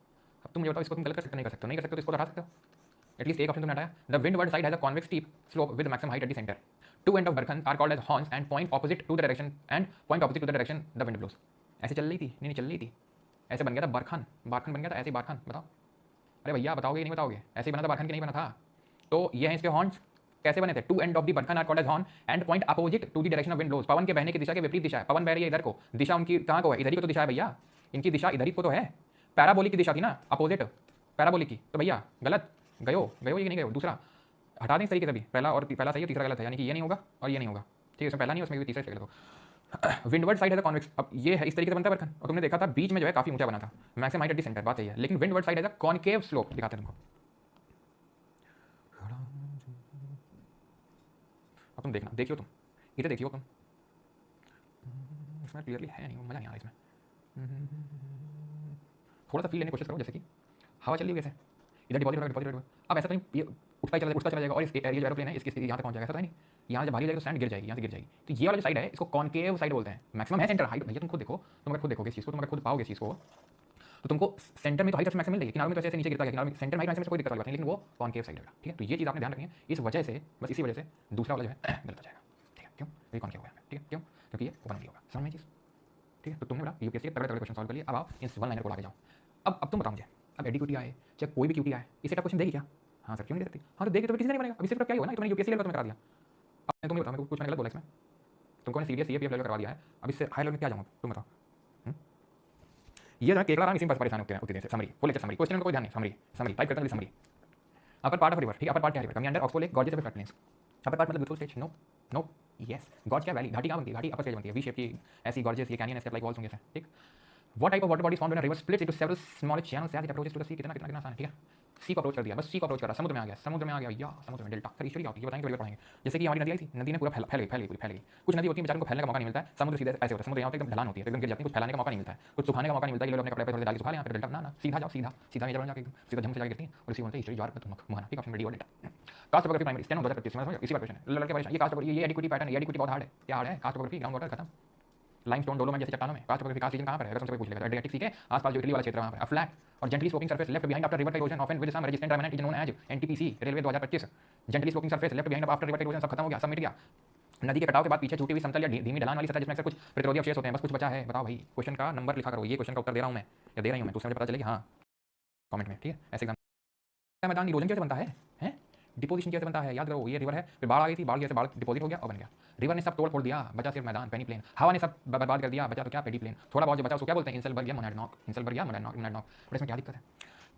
अब तुम मुझे बताओ इसको तुम गलत कर सकते नहीं कर सकते? नहीं कर सकते तो इसको हटा सकते हो, एटलीस्ट एक ऑप्शन तुमने हटाया। The windward side has a convex steep slope with maximum height at the centre. Two end of barchan are called as horns and point opposite to the direction the wind blows. ऐसे चल रही थी? नहीं चल रही थी, ऐसे बन गया था बरखन, बारखन बन गया था, ऐसे ही बारखन। बताओ, अरे भैया बताओगे नहीं बताओगे? ऐसे ही बना था बारखन की नहीं बना था? तो ये हैं इसके हॉर्न्स, कैसे बने थे? Two end of the barchan are called as horn and point opposite to the direction of wind blows. पवन के बहने की दिशा के विपरीत दिशा है, पवन बह रही है इधर को, दिशा उनकी कहाँ को है? इधर ही को तो दिशा है भैया, इनकी दिशा इधर ही को तो है। पैराबोलिक की दिशा थी ना, अपोजिट पैराबोलिक की, तो भैया गलत गयो ये नहीं गयो। दूसरा हटा दें इस तरीके से भी, पहला सही है, तीसरा गलत है, यानी कि ये नहीं होगा और ये नहीं होगा, ठीक है। इसमें पहला नहीं, उसमें भी तीसरा गलत हो। विंडवर्ड साइड है द कॉन्वेक्स, अब ये है इस तरीके से बनता है बरखन, और तुमने देखा था बीच में जो है काफी ऊंचा बना था, maximum height at the centre, बात सही है। लेकिन विंडवर्ड साइड है द कॉनकेव स्लोप, दिखाते हैं तुमको। अब तुम देखना, देखियो तुम, इधर देखियो तुम, इसमें क्लियरली है नहीं, मजा नहीं आ रहा इसमें। थोड़ा सा फील लेने की कोशिश करो, जैसे कि हवा चल रही है, कैसे इधर डिपॉजिट। अब ऐसा तो नहीं ये उठता चला जाएगा और इस एरिया जो एरोप्लेन है इसके यहाँ तक पहुँच जाएगा, ऐसा तो नहीं। यहाँ जब भारी जाएगा तो स्टैंड गिर जाएगी, यहाँ से गिर जाएगी। तो ये वाला जो साइड है इसको कॉनकेव साइड बोलते हैं, मैक्सिमम है सेंटर हाइट। भैया तुम खुद देखो, तुम अगर खुद देखोगे इस चीज़ को, तुम अगर खुद पाओगे इस चीज़ को, तो तुमको सेंटर में तो हाइट मैक्सिमम मिल जाएगी, किनारों में तो ऐसे नीचे गिरता है, किनारों में सेंटर में हाइट कोई दिक्कत वाली बात नहीं, लेकिन वो कॉनकेव साइड होगा, ठीक है। तो ये चीज़ आपने ध्यान रखनी है, इस वजह से, बस इसी वजह से दूसरा वाला जो है गलत हो जाएगा, ठीक है। क्यों? ये कॉनकेव होगा, ठीक है, क्यों? क्योंकि ये ओपन नहीं होगा, समझ में चीज़, ठीक है। तो तुमने बड़ा यूपीएससी के तगड़े क्वेश्चन सॉल्व कर लिए। अब आओ इस वन लाइनर को आगे जाओ। अब तुम बताओ मुझे, अब एडी क्यूटी आए चाहे कोई भी क्यूटी आए, इसे क्वेश्चन देगी क्या? हाँ सर, क्यों नहीं दे सकती? हाँ तो देगी तो किसी ने नहीं बनेगा। अभी सिर्फ क्या हुआ ना, तुमने यूपीएससी लेवल तुम्हें करा दिया। अब तुम बताओ, कुछ गलत बोला इसमें? तुमको ने सीडीएस सीएपीएफ लेवल करवा दिया है, अब इससे हाई लेवल में क्या जाऊँगा तुम बताओ? ये जो केकला राम इसी में परेशान होते हैं उतनी देर से। Summary, full lecture summary, question में कोई ध्यान नहीं, समरी टाइप करता है, summary. Upper part of river, ठीक है, अपर पार्ट क्या है? कमी under Oxford lake, gorgeous flat plains. Upper part मतलब beautiful stage, no yes. Gorge क्या वैली, घाटी कहाँ बनती है? घाटी अपर स्टेज बनती है, वी शेप की ऐसी गॉर्जियस, ये कैनियन स्टेप लाइक वॉल्स होंगे, ठीक। What type of water bodies found in a river splits into several small channels as it approaches to the sea. कितना कितना कितना आसान है, ठीक है। सी को अप्रोच कर दिया, बस सी को अप्रोच करा, समुद्र में आ गया, समुद्र में आ गया भैया, समुद्र में डेल्टा। फिर हिस्ट्री क्या होती है ये बताएंगे, थोड़ी देर पढ़ाएंगे। जैसे कि हमारी नदी आई थी, नदी ने पूरा फैल गई। कुछ नदी होती है बेचारों को फैलने का मौका नहीं मिलता है, समुद्र सीधे ऐसे होता है, समुद्र यहाँ पे एकदम ढलान होती है, एकदम गिर जाती है, कुछ फैलाने का मौका नहीं मिलता है, कुछ सुखाने का मौका नहीं मिलता है। ये लोग अपने कपड़े पे थोड़े डाल के सुखा लें, फिर डेल्टा ना सीधा जाओ, सीधा सीधा मेजर बन जाके सीधा झम से जाके गिरती है और इसी बोलते हैं हिस्ट्री ज्वार तुम मुहाना, ठीक है। ऑप्शन डी और delta. Karst topography primary steno 2025 में इसी बार क्वेश्चन है, लड़के परेशान। ये कास्ट टोपोग्राफी, ये एडिक्विटी पैटर्न, ये एडिक्विटी बहुत हार्ड है। क्या हार्ड है? कास्ट टोपोग्राफी, ग्राउंड वाटर खत्म, लाइमस्टोन डोलोमाइट जैसे चट्टानों में। कास्ट टोपोग्राफी कास्ट रीजन कहां पर है? अगर तुमसे कोई पूछ लेगा, एड्रियाटिक सी के आसपास जो इटली वाला क्षेत्र है वहां पे। अ फ्लैट और gently sloping surface left behind after river erosion often with some resistant remnant is known as NTPC. Railway 2025। Gently sloping surface left behind after river erosion सब खत्म हो गया, सब मिट गया। नदी के कटाव के बाद पीछे छूटी हुई समतल या धीमी ढलान वाली सतह जिसमें अक्सर कुछ प्रतिरोधी अवशेष होते हैं, बस कुछ बचा है। बताओ भाई, क्वेश्चन का नंबर लिखा करो। ये क्वेश्चन का उत्तर दे रहा हूं मैं या दे रही हूं मैं, तो उससे मुझे पता चलेगा हाँ कमेंट में, ठीक है। ऐसे एग्जाम मैदान इरोजन कैसे बनता है, हैं? डिपोजिशन कैसे बनता है? याद करो, ये रिवर है, फिर बाढ़ आ गई थी, बाढ़ से बाढ़ डिपोजिट हो गया और बन गया। रिवर ने सब तोड़ फोड़ दिया, बचा सिर्फ मैदान, पेनी प्लेन। हवा ने सब बर्बाद कर दिया, बचा तो क्या, पेडी प्लेन। थोड़ा बहुत जो बचा उसको क्या बोलते हैं? इंसलबर्ग या मोनैडनॉक, इंसलबर्ग या मोनैडनॉक। बट इसमें क्या दिक्कत है?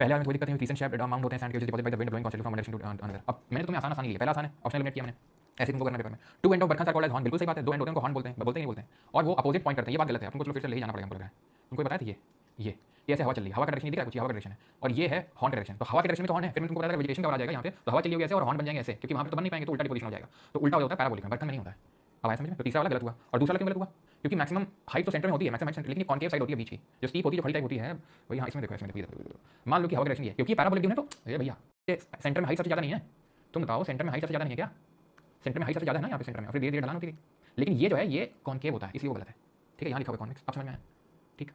पहले वाले में कोई दिक्कत नहीं, रीसेंट शेप्ड माउंट होते हैं सैंड के, deposit by the wind blowing constant from direction to another. अब मैंने तुम्हें आसान लिया, पहला आसान है, ऑप्शन एलिमिनेट किया मैंने, ऐसे तुमको करना पेपर में। Two end of barchan circle horn, बिल्कुल सही बात है, दो एंड होते हैं उनको हॉर्न बोलते हैं, बोलते ही नहीं बोलते हैं, और वो अपोजिट पॉइंट करते हैं, ये बात गलत है, तुमको चलो फिर से ले जाना पड़ेगा, हमको तुमको बताया था ये ऐसे हवा चल रही है, हवा का डायरेक्शन दिख रहा है कुछ, हवा का डायरेक्शन है, और ये है हॉर्न का डायरेक्शन। तो हवा के डायरेक्शन में तो हॉर्न है, फिर तुमको पता है वेजिटेशन कवर आ जाएगा यहाँ पे, तो हवा चली होगी ऐसे और हॉर्न बन जाएंगे ऐसे, क्योंकि वहाँ पे तो बन नहीं पाएंगे, तो उल्टा डिपोजिशन हो जाएगा। तो उल्टा होता है पैराबोलिक में, बरखा में नहीं होता है। अब आया समझ में? तो तीसरा वाला गलत हुआ, और दूसरा क्यों गलत हुआ? क्योंकि मैक्सिमम हाइट तो सेंटर में होती है, मैक्सिमम हाइट, लेकिन कॉनकेव साइड होती है बीच की, जो स्टीप होती है, जो खड़ी टाइप होती है वही। हाँ इसमें देखो, इसमें देखो, मान लो कि हवा का डायरेक्शन ये, क्योंकि पैराबोलिक है, तो ये भैया सेंटर में हाइट सबसे ज़्यादा नहीं है। तुम बताओ, सेंटर में हाइट सबसे ज़्यादा नहीं है क्या? सेंटर में हाइट सबसे ज़्यादा है ना यहाँ पे सेंटर में, फिर धीरे धीरे ढलान होती है, लेकिन ये जो है ये कॉनकेव होता है, इसलिए वो गलत है, ठीक है। यहाँ लिखा हुआ कॉन्वेक्स, आप समझ में आया, ठीक।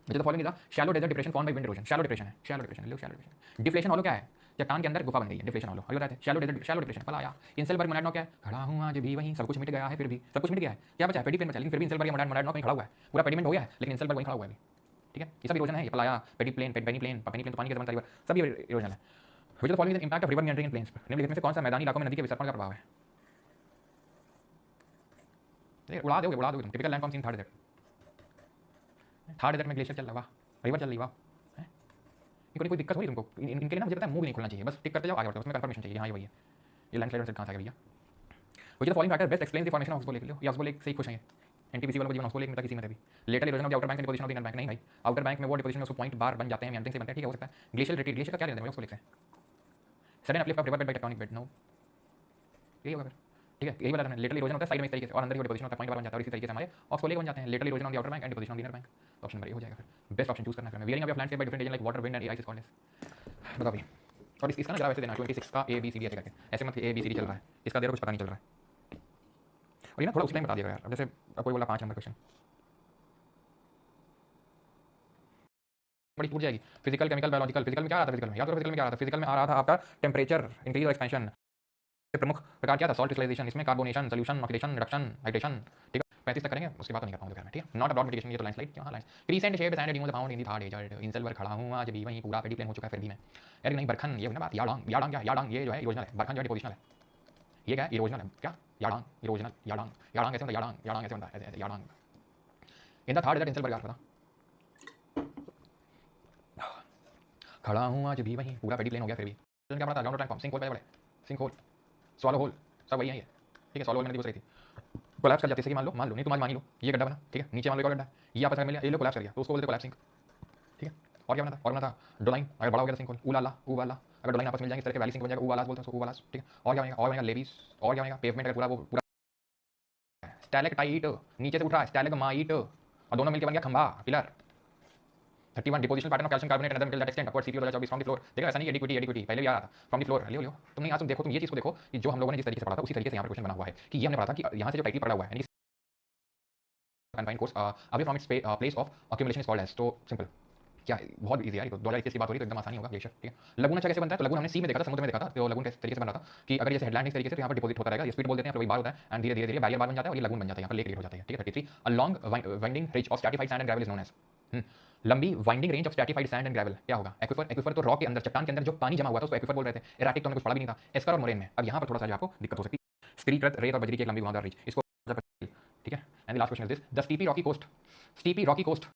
मुझे तो following shallow desert depression form by wind erosion. Shallow depression है, शैलो डिप्रेशन, लो शैलो डिप्रेशन। डिप्लेशन हॉलो क्या है? चट्टान के अंदर गुफा बन गई है, डिप्लेशन हॉलो, अभी बताते हैं। शैलो डेजर्ट, शैलो डिप्रेशन, कल आया। इंसलबर्ग मोनैडनॉक क्या है? खड़ा हूं आज भी वहीं, सब कुछ मिट गया है, फिर भी सब कुछ मिट गया है, क्या बचा है? पेडी प्लेन बचा, लेकिन फिर भी इंसलबर्ग या मोनैडनॉक कहीं खड़ा हुआ है, पूरा पेडिमेंट हो गया है, लेकिन इंसलबर्ग वहीं खड़ा हुआ है अभी, ठीक है। ये सब इरोजन है, ये पलाया, पेडी प्लेन, पेनी प्लेन तो पानी कैसे बनता है रिवर, सब ये इरोजन है। Which the following impact of river meandering in plains, निम्नलिखित में से कौन सा मैदानी इलाकों में नदी के विसर्पण का प्रभाव है? उड़ा दोगे typical land form seen Thar desert में ग्लेशियर चल रहा, रिवर चल रही, वाह। इनको कोई दिक्कत हो रही तुमको? इनके लिए ना मुझे पता है, मुंह भी नहीं खोलना चाहिए, बस टिक करते जाओ, आगे बढ़ते जाओ, उसमें कंफर्मेशन चाहिए, हाँ ये वही है। ये लैंडस्लाइड से कहाँ से आ गया भैया? विच the following factor best explain the formation of oxbow lake. ये ऑक्सबो लेक से ही खुश हैं, एनटीपीसी वालों को जीवन ऑक्सबो लेक में तक किसी में भी। Lateral erosion of the outer bank and deposition of the inner bank, नहीं भाई, आउटर बैंक में वो डिपोजिशन में उसको पॉइंट बार बन जाते हैं, मेंटेन से बनते हैं, ठीक है, हो सकता है। ग्लेशियल रिट्रीट, ग्लेशियर का क्या लेते हैं ऑक्सबो लेक से? Sudden uplift of river bed by tectonic bed, no, यही होगा फिर, ठीक है, यही बता रहा हूं। लेटरल इरोजन होता है साइड में इस तरीके से, और अंदर की डिपोजिशन होता है, पॉइंट बार बन जाता है, और इसी तरीके से हमारे ऑक्सबो लेक बन जाते हैं। Lateral erosion of the outer bank and deposition of the inner bank, option number A हो जाएगा फिर। बेस्ट ऑप्शन चूज करना है। Wearing of your landscape by different region like water, wind and ice is called as, बता भाई। और इसका ना जरा वैसे देना 26 का ए बी सी डी ऐसे करके, ऐसे मत ए बी सी डी चल रहा है, इसका देर कुछ पता नहीं चल रहा है। और ये ना थोड़ा उसी टाइम बता दिएगा यार, जैसे अब कोई बोला 5 नंबर क्वेश्चन बड़ी टूट जाएगी। Physical, chemical, biological. फिजिकल में क्या आ रहा था? फिजिकल में याद करो, फिजिकल में क्या आ रहा था? फिजिकल में आ रहा था आपका टेम्परेचर इंक्रीज और एक्सपेंशन। प्रमुख प्रकार क्या था? सॉल्ट क्रिस्टलाइजेशन, इसमें carbonation, solution, oxidation, reduction, hydration, ठीक है। 35 तक करेंगे, उसके बाद नहीं कर पाऊंगा दोपहर में, ठीक है। नॉट अबाउट मिटिगेशन, ये तो लैंडस्लाइड क्यों, हां line crescent shape sand dune found in the third desert. Inselberg खड़ा हूं आज भी वहीं, पूरा पेडी प्लेन हो चुका है फिर भी मैं, यार नहीं बरखन, ये ना बात, याडांग क्या, याडांग ये जो है इरोजनल है, बरखन जो है डिपोजिशनल है, ये क्या है? इरोजनल है, क्या याडांग इरोजनल, याडांग ऐसे होता है, याडांग ऐसे होता है, ऐसे yardang. In the third desert inselberg यार, खड़ा हूं आज भी वहीं, पूरा पेडी प्लेन हो गया फिर भी। क्या पड़ा था? ग्राउंड ट्रांसफॉर्म, सिंक होल, बड़े सिंक होल, स्वॉलो होल, सब वही है ये, ठीक है। स्वॉलो होल में नदी घुस रही थी, कोलैप्स कर जाती है, जैसे कि मान लो नहीं, तुम आज मान लो ये गड्ढा बना, ठीक है, नीचे मान लो एक और गड्ढा, ये आपस में मिल गया, ये लोग कोलैप्स कर गया, तो उसको बोलते कोलैप्सिंग, ठीक है। और क्या बना था? और बना था डोलाइन, अगर बड़ा हो गया सिंक होल, ऊलाला, अगर डोलाइन आपस मिल जाएंगे इस तरह के वैली सिंक बन जाएगा, ऊवालास बोलते हैं उसको, ऊवालास, ठीक है। और क्या बनेगा? और बनेगा लेवीज, और क्या बनेगा? पेवमेंट का पूरा वो पूरा स्टैलेक्टाइट, नीचे से उठा स्टैलेग्माइट, और दोनों मिलकर बन गया खंभा, pillar. 31 deposition pattern of calcium carbonate and that extend upward CPU 2024 from the floor. देखा ऐसा नहीं, एडिक्विटी पहले भी आ रहा था फ्रॉम द फ्लोर, लियो तुम नहीं, आज तुम देखो, तुम ये चीज को देखो कि जो हम लोगों ने जिस तरीके से पढ़ा था उसी तरीके से यहाँ पर क्वेश्चन बना हुआ है, कि ये हमने पढ़ा था कि यहाँ से जो टाइटल पड़ा हुआ है, confined course away from its place of accumulation is called as, तो सिंपल क्या है, बहुत इजी है, तो 2021 की बात हो रही तो एकदम आसानी होगा। ग्लेशियर, ठीक है। लगून अच्छा कैसे बनता है? तो लगून हमने सी में देखा था, समुद्र में देखा था, तो लगून किस तरीके से बन रहा था कि अगर जैसे हेडलैंड इस तरीके से, तो यहाँ पर डिपोजिट होता रहेगा, ये स्पीड बोल देते हैं, फिर वही बार होता है, एंड धीरे धीरे बैरियर बार बन जाता है, और ये लगून बन जाता है, यहाँ पर लेक क्रिएट हो जाता है, ठीक है। 33 a long winding ridge of stratified sand and gravel is known as, लंबी winding range of stratified sand and gravel क्या होगा? एक्विफर तो रॉक के अंदर, चट्टान के अंदर जो पानी जमा हुआ था उसको एक्विफर बोल रहे थे। एराटिक तो हमने कुछ पढ़ा भी नहीं था, एस्कर और मोरेन में। अब यहाँ पर थोड़ा सा जो आपको दिक्कत हो सकती है, स्तरीकृत रेत और बजरी की एक लंबी घुमावदार रिज, इसको, ठीक है। And the last question is this, the steepy rocky coast